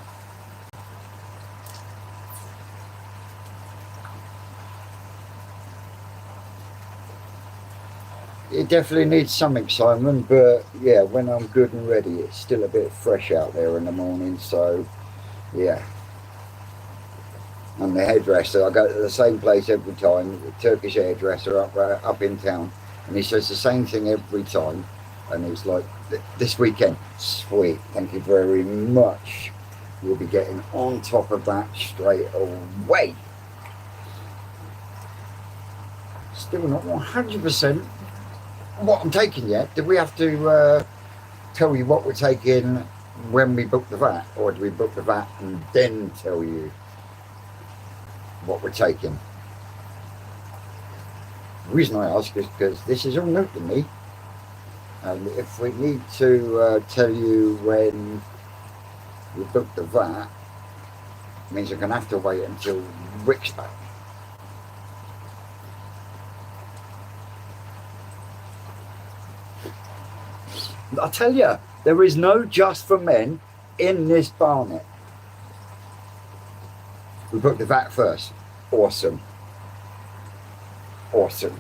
It definitely needs some excitement, but yeah, when I'm good and ready, it's still a bit fresh out there in the morning, so yeah. And the hairdresser, I go to the same place every time, the Turkish hairdresser up in town, and he says the same thing every time, and he's like, this weekend, sweet, thank you very much, we'll be getting on top of that straight away. Still not 100% what I'm taking yet. Do we have to tell you what we're taking when we book the VAT, or do we book the VAT and then tell you what we're taking? The reason I ask is because this is all new to me, and if we need to tell you when we book the VAT, means I'm going to have to wait until Rick's back. I tell you, there is no just for men in this barnet. We booked the VAT first. Awesome. Awesome.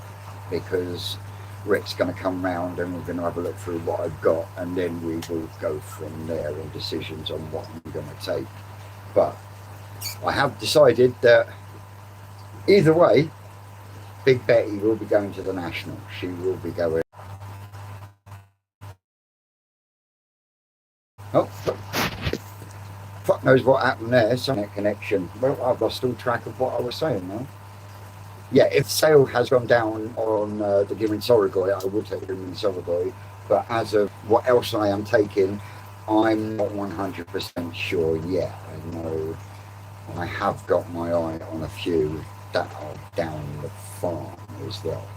Because Rick's going to come round and we're going to have a look through what I've got, and then we will go from there on decisions on what I'm going to take. But I have decided that either way, Big Betty will be going to the National. She will be going. Oh, fuck knows what happened there. Some connection. Well, I've lost all track of what I was saying now. Yeah, if sale has gone down on the Given Sorrowgoy, I would take Given Sorrowgoy. But as of what else I am taking, I'm not 100% sure yet. I know I have got my eye on a few that are down the farm as well.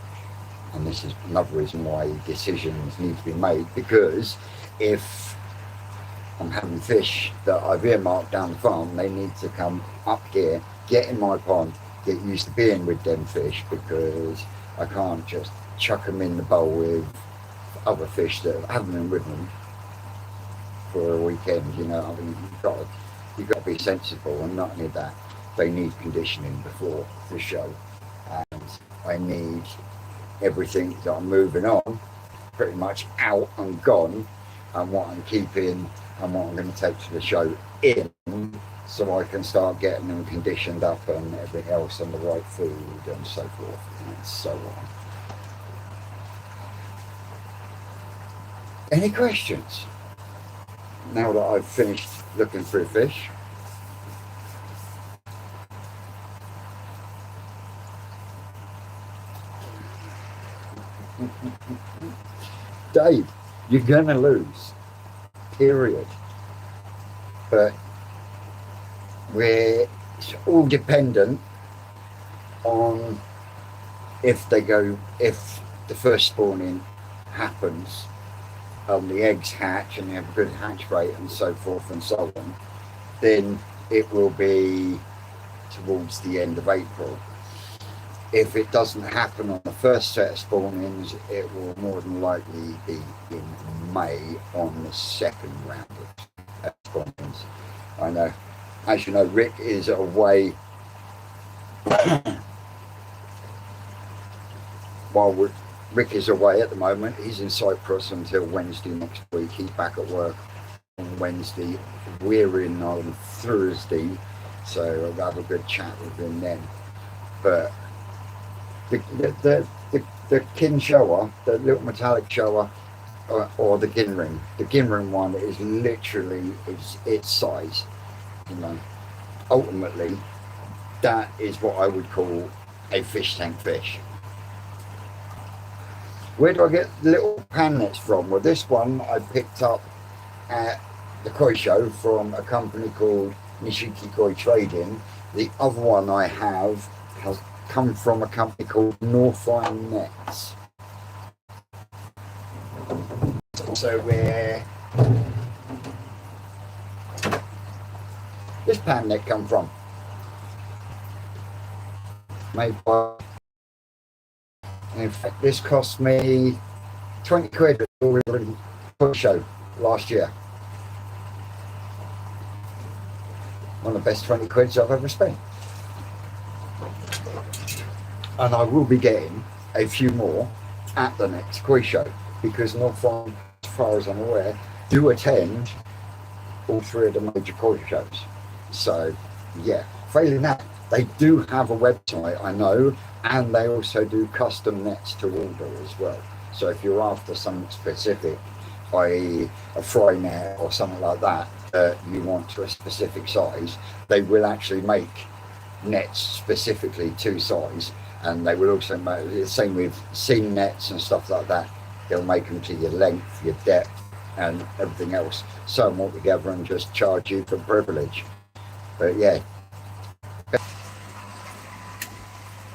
And this is another reason why decisions need to be made, because if I'm having fish that I've earmarked down the farm, they need to come up here, get in my pond, get used to being with them fish, because I can't just chuck them in the bowl with other fish that haven't been with them for a weekend. You know, I mean, you've got to be sensible, and not only that, they need conditioning before the show, and I need everything that I'm moving on pretty much out and gone, and what I'm keeping and what I'm going to take to the show in, so I can start getting them conditioned up and everything else, and the right food and so forth and so on. Any questions? Now that I've finished looking through fish. Dave, you're going to lose. Period. But it's all dependent on if the first spawning happens, the eggs hatch and they have a good hatch rate and so forth and so on, then it will be towards the end of April. If it doesn't happen on the first set of spawnings, it will more than likely be in May on the second round of spawnings. I know, as you know, Rick is away while Rick is away at the moment. He's in Cyprus until Wednesday next week. He's back at work on Wednesday. We're in on Thursday, so I'll have a good chat with him then. But the kin shower, the little metallic shower, or the gin ring. The gin ring one is literally its size. You know, ultimately, that is what I would call a fish tank fish. Where do I get little pan nets from? Well, this one I picked up at the koi show from a company called Nishiki Koi Trading. The other one I have has come from a company called Northline Nets. So where this pan net come from? Made by, in fact, this cost me 20 quid at the koi show last year. One of the best 20 quids I've ever spent. And I will be getting a few more at the next koi show, because Northline, as far as I'm aware, do attend all three of the major koi shows. So yeah, failing that, they do have a website, I know, and they also do custom nets to order as well. So if you're after something specific, i.e. a fry net or something like that, you want to a specific size, they will actually make nets specifically to size. And they will also make the same with seam nets and stuff like that. They'll make them to your length, your depth, and everything else. Sew them all together and just charge you for privilege. But yeah,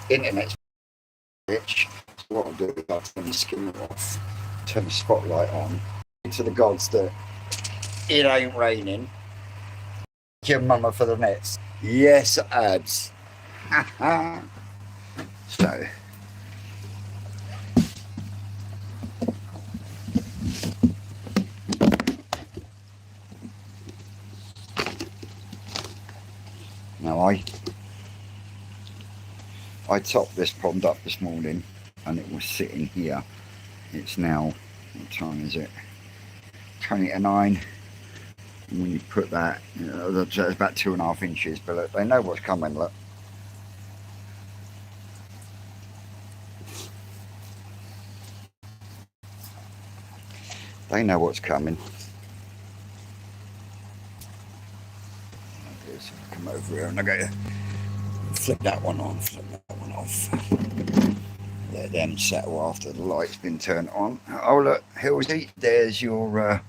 internet's rich. So what I'll do is I'll turn the skimmer off, turn the spotlight on, to the gods that it ain't raining. you, Mama, for the nets. Yes, ads. So. Now I topped this pond up this morning and it was sitting here. It's now, what time is it? 20 to 9. And when you put that, you know, that's about 2.5 inches, but look, they know what's coming, look. They know what's coming. So I come over here and I go to flip that one on, flip that one off. Let them settle after the light's been turned on. Oh look, Hillsy, there's your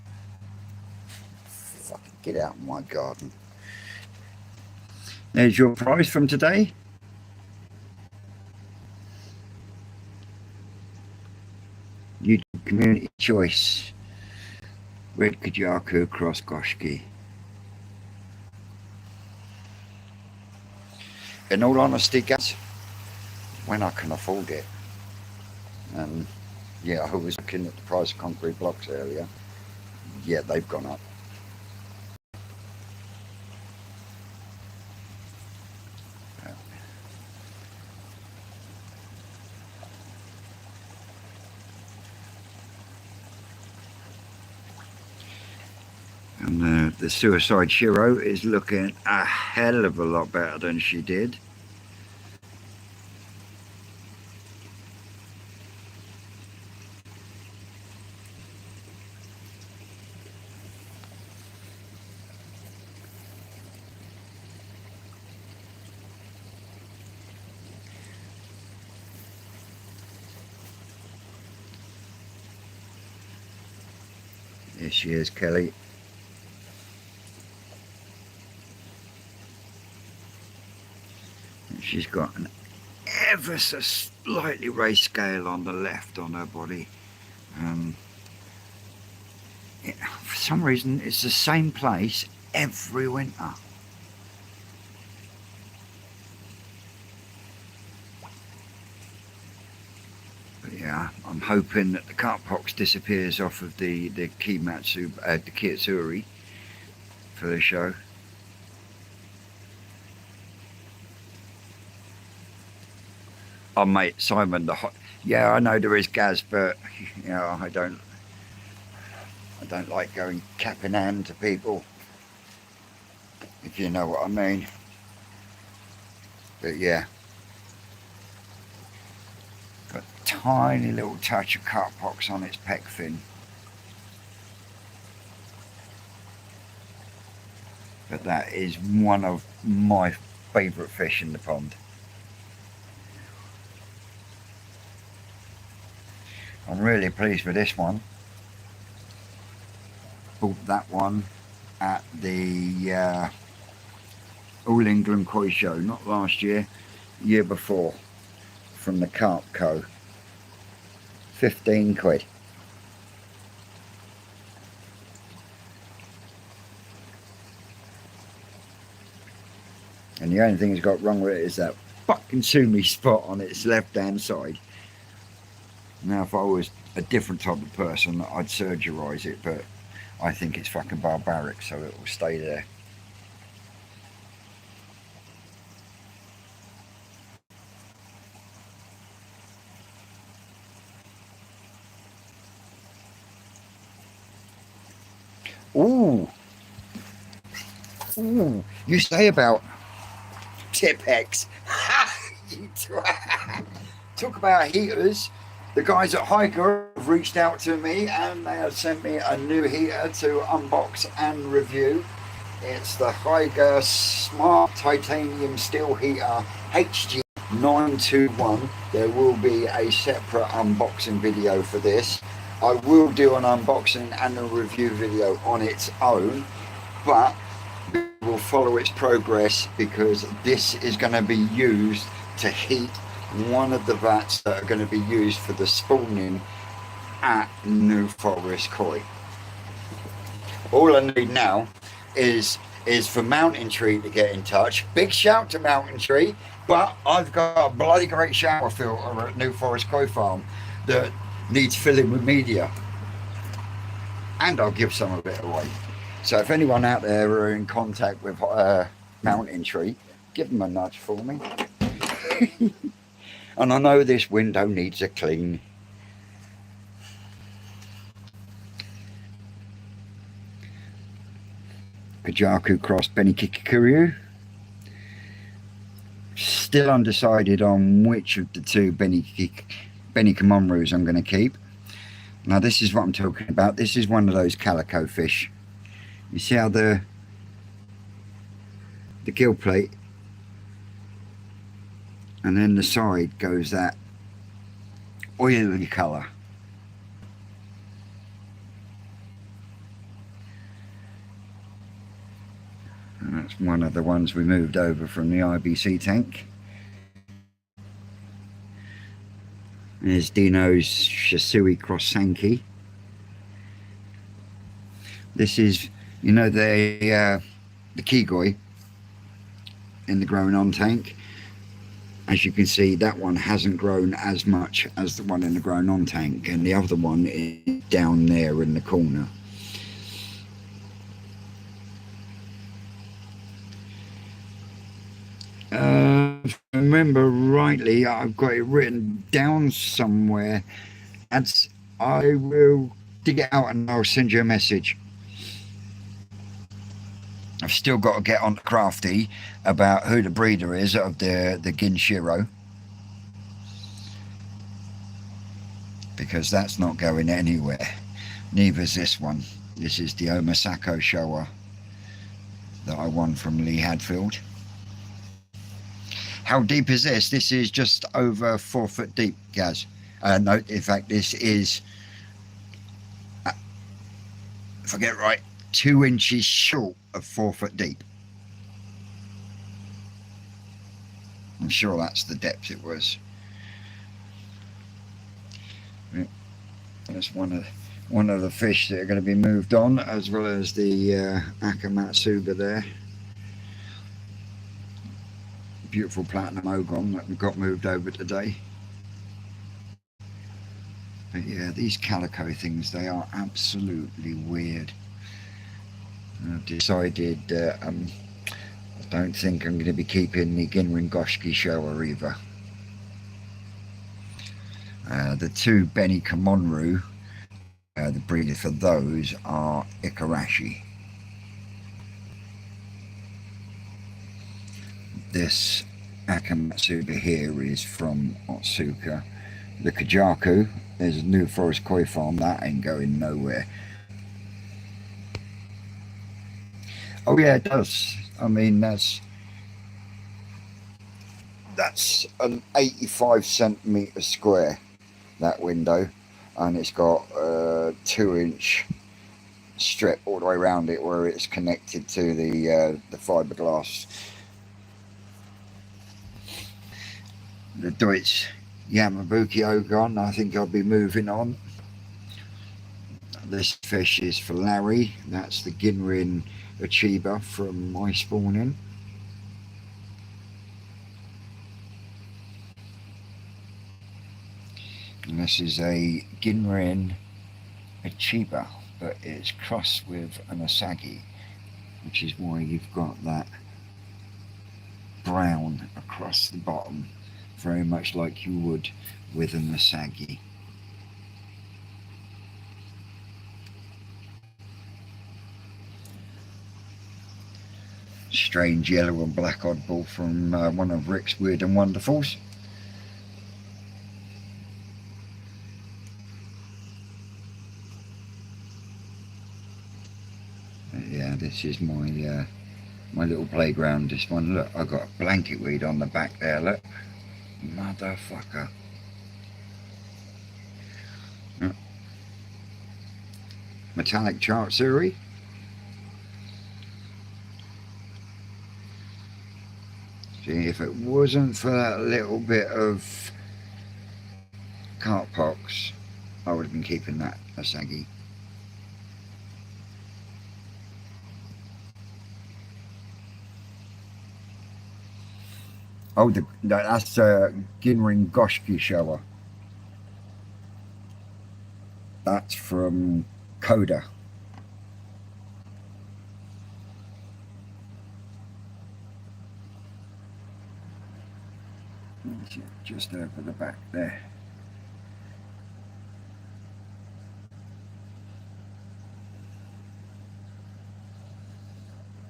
fucking get out of my garden. There's your prize from today. YouTube community choice. Red Kajaku Cross Goshki. In all honesty, guys, when I can afford it, yeah, I was looking at the price of concrete blocks earlier. Yeah, they've gone up. And the Suicide Shiro is looking a hell of a lot better than she did. There she is, Kelly. She's got an ever so slightly raised scale on the left on her body. For some reason, it's the same place every winter. But yeah, I'm hoping that the cutpox disappears off of the Kitsuri for the show. Oh mate, Simon, yeah, I know there is gas, but you know, I don't like going cap in hand to people, if you know what I mean. But yeah, got a tiny little touch of cutpox on its pec fin. But that is one of my favourite fish in the pond. I'm really pleased with this one. Bought that one at the All England Koi Show, not last year, year before, from the Carp Co. 15 quid. And the only thing it's got wrong with it is that fucking sumi spot on its left hand side. Now if I was a different type of person, I'd surgerise it, but I think it's fucking barbaric, so it will stay there. Ooh. Ooh. You say about Tipex. You talk about heaters. The guys at Hiker have reached out to me and they have sent me a new heater to unbox and review. It's the Hiker Smart Titanium Steel Heater HG921. There will be a separate unboxing video for this. I will do an unboxing and a review video on its own, but we will follow its progress because this is going to be used to heat one of the vats that are going to be used for the spawning at New Forest Koi. All I need now is is for Mountain Tree to get in touch. Big shout to Mountain Tree, but I've got a bloody great shower filter at New Forest Crow Farm that needs filling with media, and I'll give some of it away. So if anyone out there are in contact with Mountain Tree, give them a nudge for me. And I know this window needs a clean. Kajaku cross Benikikikuru. Still undecided on which of the two Benikamomrus I'm going to keep. Now this is what I'm talking about. This is one of those calico fish. You see how the gill plate and then the side goes that oily colour. And that's one of the ones we moved over from the IBC tank. There's Dino's Shisui Cross Sankey. This is, you know, the Kigoi in the growing on tank. As you can see, that one hasn't grown as much as the one in the grown on tank, and the other one is down there in the corner. If I remember rightly, I've got it written down somewhere, and I will dig it out and I'll send you a message. I've still got to get on to Crafty about who the breeder is of the Ginshiro, because that's not going anywhere. Neither is this one. This is the Omasako Showa that I won from Lee Hadfield. How deep is this? This is just over 4 foot deep, Gaz. No, in fact, this is, if I get it right, 2 inches short of 4 foot deep. I'm sure that's the depth it was. That's one of the fish that are going to be moved on, as well as the Akamatsuba there. Beautiful platinum ogon that we got moved over today. But yeah, these calico things, they are absolutely weird. I've decided I don't think I'm going to be keeping the Ginringoshki Showa either. The two Benikamonru, the breeder for those are Ikarashi. This Akamatsuba here is from Otsuka. The Kajaku, there's a New Forest Koi Farm, that ain't going nowhere. Oh yeah, it does. I mean, that's an 85 centimetre square, that window, and it's got a 2-inch strip all the way around it where it's connected to the fiberglass. The Deutsch Yamabuki Ogon, I think I'll be moving on. This fish is for Larry. That's the Ginrin Achiba from my spawning. And this is a Ginrin Achiba, but it's crossed with an Asagi, which is why you've got that brown across the bottom, very much like you would with an Asagi. Strange yellow and black oddball from one of Rick's Weird and Wonderfuls. Yeah, this is my my little playground. This one, look, I got a blanket weed on the back there. Look, motherfucker. Metallic Chartsuri. See, if it wasn't for that little bit of cart pox, I would have been keeping that Asagi. Oh, that's a Ginrin Goshki shower. That's from Coda. Just over the back there.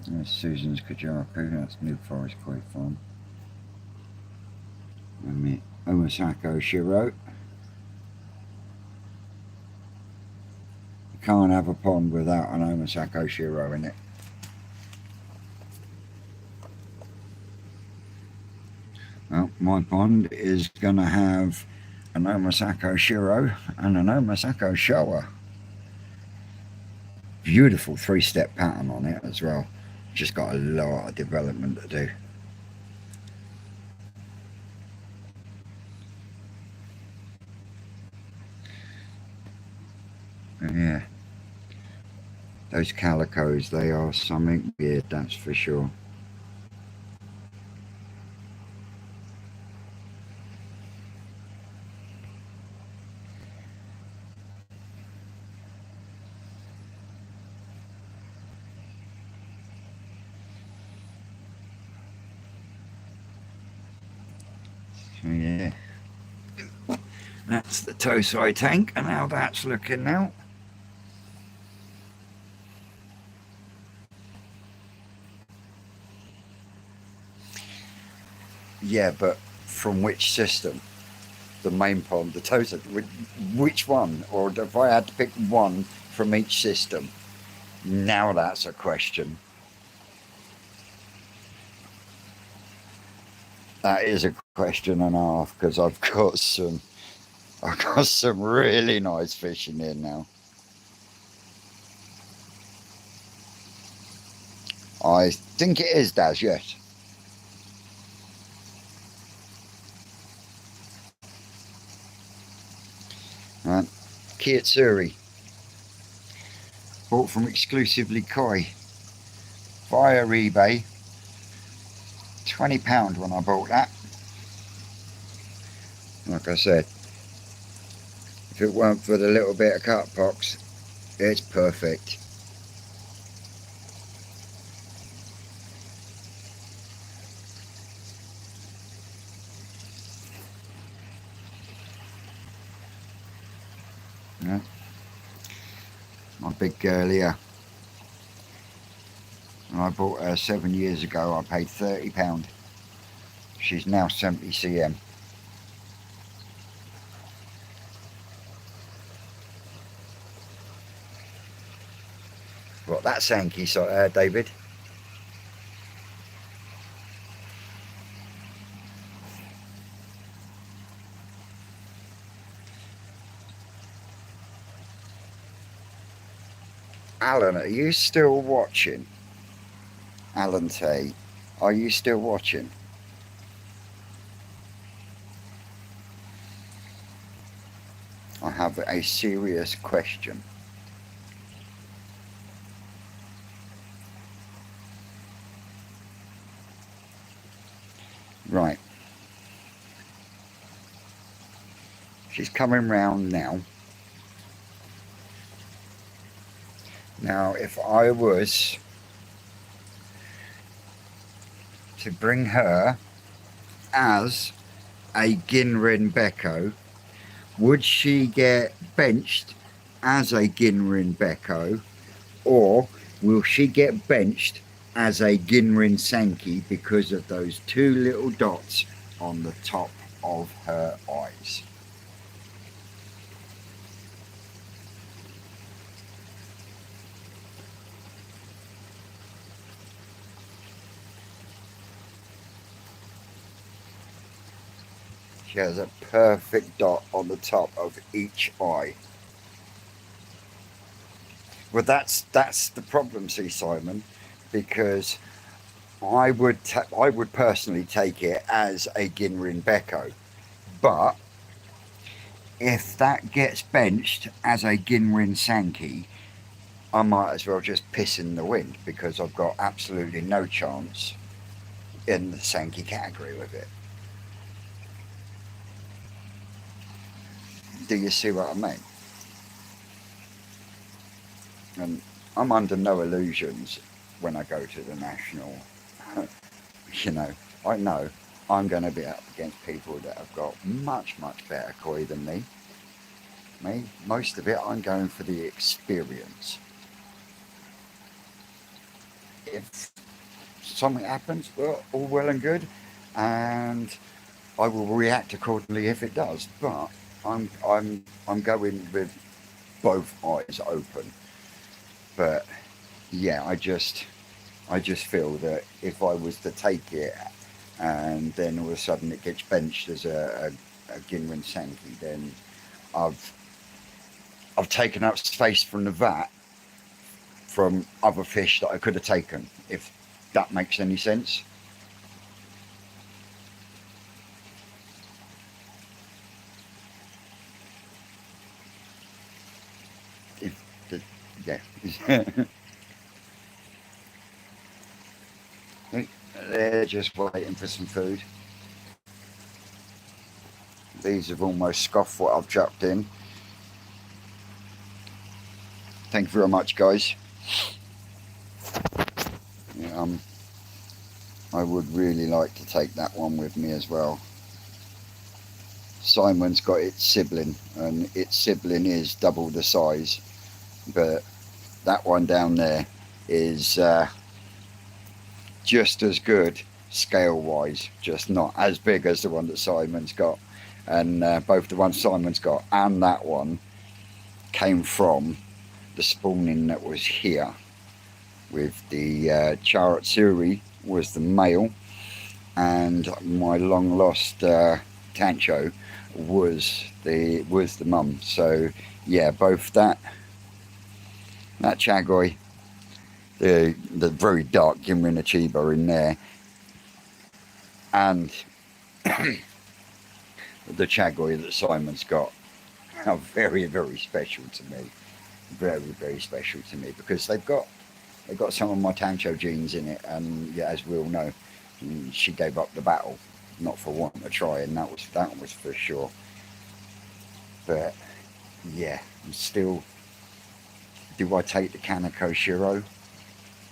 There's Susan's Kajaku, that's New Forest Koi Farm. And Omasako Shiro. You can't have a pond without an Omasako Shiro in it. Well, my pond is going to have an Omasako Shiro and an Omasako Showa. Beautiful 3-step pattern on it as well. Just got a lot of development to do. Yeah, those calicos, they are something weird, that's for sure. So yeah, that's the Tosai tank and how that's looking now. Yeah, but from which system? The main pond, the Tosai, which one? Or if I had to pick one from each system? Now that's a question. That is a question and a half, because I've got some really nice fish in here now. I think it is, Daz, yes. Right. Kiyotsuuri. Bought from Exclusively Koi via eBay. £20 when I bought that. Like I said, if it weren't for the little bit of cut box, it's perfect. Yeah. My big girl here. When I bought her 7 years ago, I paid £30. She's now 70 cm. What, that Sankey, David? Alan, are you still watching? Alan T, are you still watching? I have a serious question. Right. She's coming round now. Now, if I was to bring her as a Ginrin Beko, would she get benched as a Ginrin Beko, or will she get benched as a Ginrin Sankey because of those two little dots on the top of her eyes? She has a perfect dot on the top of each eye. Well, that's the problem, see, Simon, because I would personally take it as a Ginrin Beko, but if that gets benched as a Ginrin Sankey, I might as well just piss in the wind, because I've got absolutely no chance in the Sankey category with it. Do you see what I mean? And I'm under no illusions when I go to the national. You know I'm going to be up against people that have got much, much better koi than me. Most of it, I'm going for the experience. If something happens, well, all well and good, and I will react accordingly if it does. But I'm going with both eyes open. But yeah, I just feel that if I was to take it and then all of a sudden it gets benched as a Ginwin Sankey, then I've taken up space from the vat from other fish that I could have taken, if that makes any sense. If the, yeah. They're just waiting for some food. These have almost scoffed what I've chucked in. Thank you very much, guys. Yeah, I would really like to take that one with me as well. Simon's got its sibling, and its sibling is double the size, but that one down there is just as good scale-wise, just not as big as the one that Simon's got. And both the one Simon's got and that one came from the spawning that was here, with the Charatsuri was the male, and my long lost Tancho was the mum. So yeah, both that Chagoi, the very dark Ginwin Achiba in there, and the Chagoi that Simon's got are very, very special to me. Very, very special to me, because they've got some of my Tancho genes in it, and yeah, as we all know, she gave up the battle, not for wanting to try, and that was for sure. But yeah, I'm still. Do I take the Kaneko Shiro?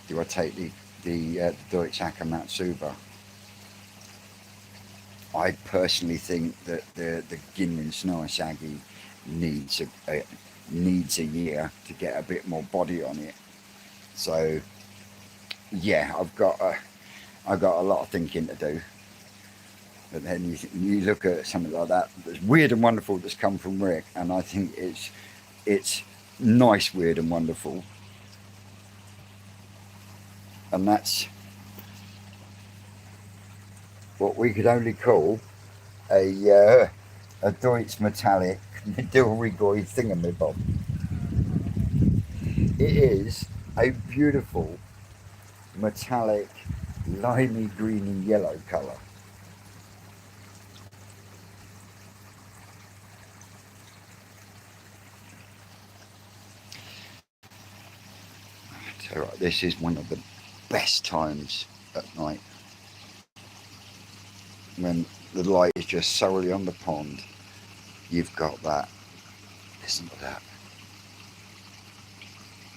Do I take the Deutsche Matsuba? I personally think that the Ginwin Snowisagi needs a year to get a bit more body on it. So yeah, I've got a lot of thinking to do. But then you look at something like that that's weird and wonderful that's come from Rick, and I think it's nice, weird and wonderful, and that's what we could only call a Deutsch metallic Dilrigoi thingamabob. It is a beautiful metallic limey green and yellow colour. So right, this is one of the best times at night, when the light is just solely on the pond. You've got that. Listen to that.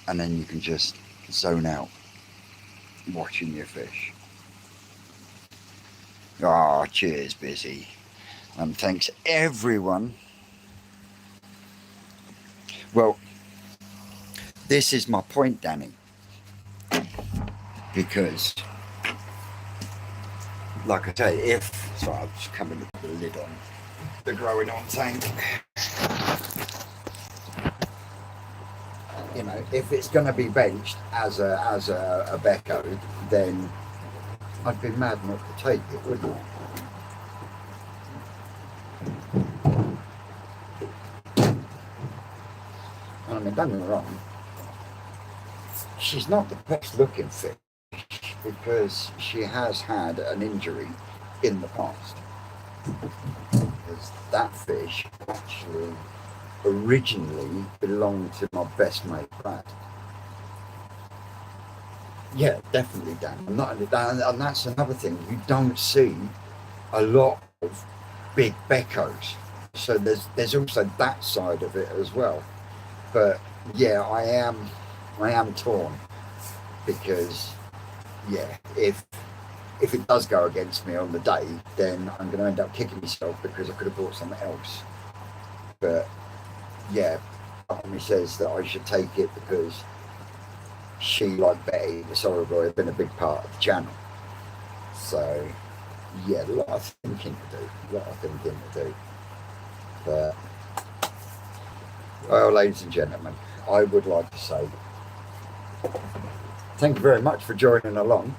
And then you can just zone out watching your fish. Ah, cheers, Busy. And thanks everyone. Well, this is my point, Danny. Because, like I say, sorry, I'll just come in with the lid on the growing on tank. You know, if it's going to be benched as a Becco, then I'd be mad not to take it, wouldn't I? I mean, don't get me wrong, she's not the best looking fish, because she has had an injury in the past. Because that fish actually originally belonged to my best mate Brad. Yeah, definitely, Dan. I'm not, and that's another thing. You don't see a lot of big beckos. So there's also that side of it as well. But yeah, I am torn because yeah, if it does go against me on the day, then I'm going to end up kicking myself because I could have bought something else. But yeah, part of me says that I should take it because she, like Betty, the Sorrow Boy, have been a big part of the channel. So yeah, a lot of thinking to do. A lot of thinking to do. But well, ladies and gentlemen, I would like to say thank you very much for joining along.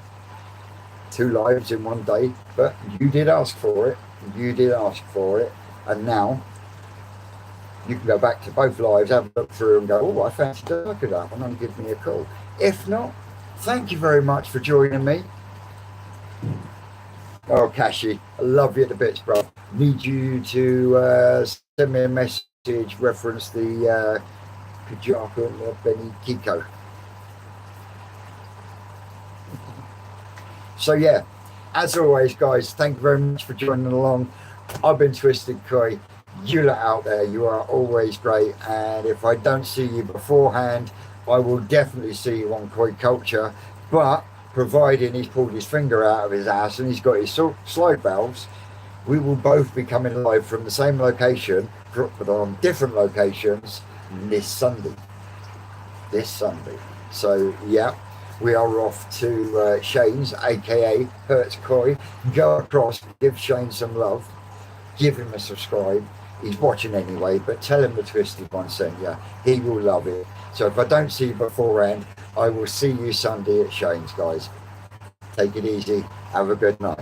2 lives in one day, but you did ask for it. You did ask for it, and now you can go back to both lives, have a look through, and go, "Oh, I fancy to look at that one," and give me a call. If not, thank you very much for joining me. Oh, Kashi, I love you to bits, bro. Need you to send me a message, reference the Kajaka and Benny Kiko. So yeah, as always, guys, thank you very much for joining along. I've been Twisted Koi. You lot out there, you are always great. And if I don't see you beforehand, I will definitely see you on Koi Culture. But providing he's pulled his finger out of his ass and he's got his slide valves, we will both be coming live from the same location, but on different locations this Sunday. This Sunday. So yeah, we are off to Shane's, aka Hertz Koi. Go across, give Shane some love, give him a subscribe. He's watching anyway, but tell him the Twisted One sent you. He will love it. So if I don't see you beforehand, I will see you Sunday at Shane's, guys. Take it easy. Have a good night.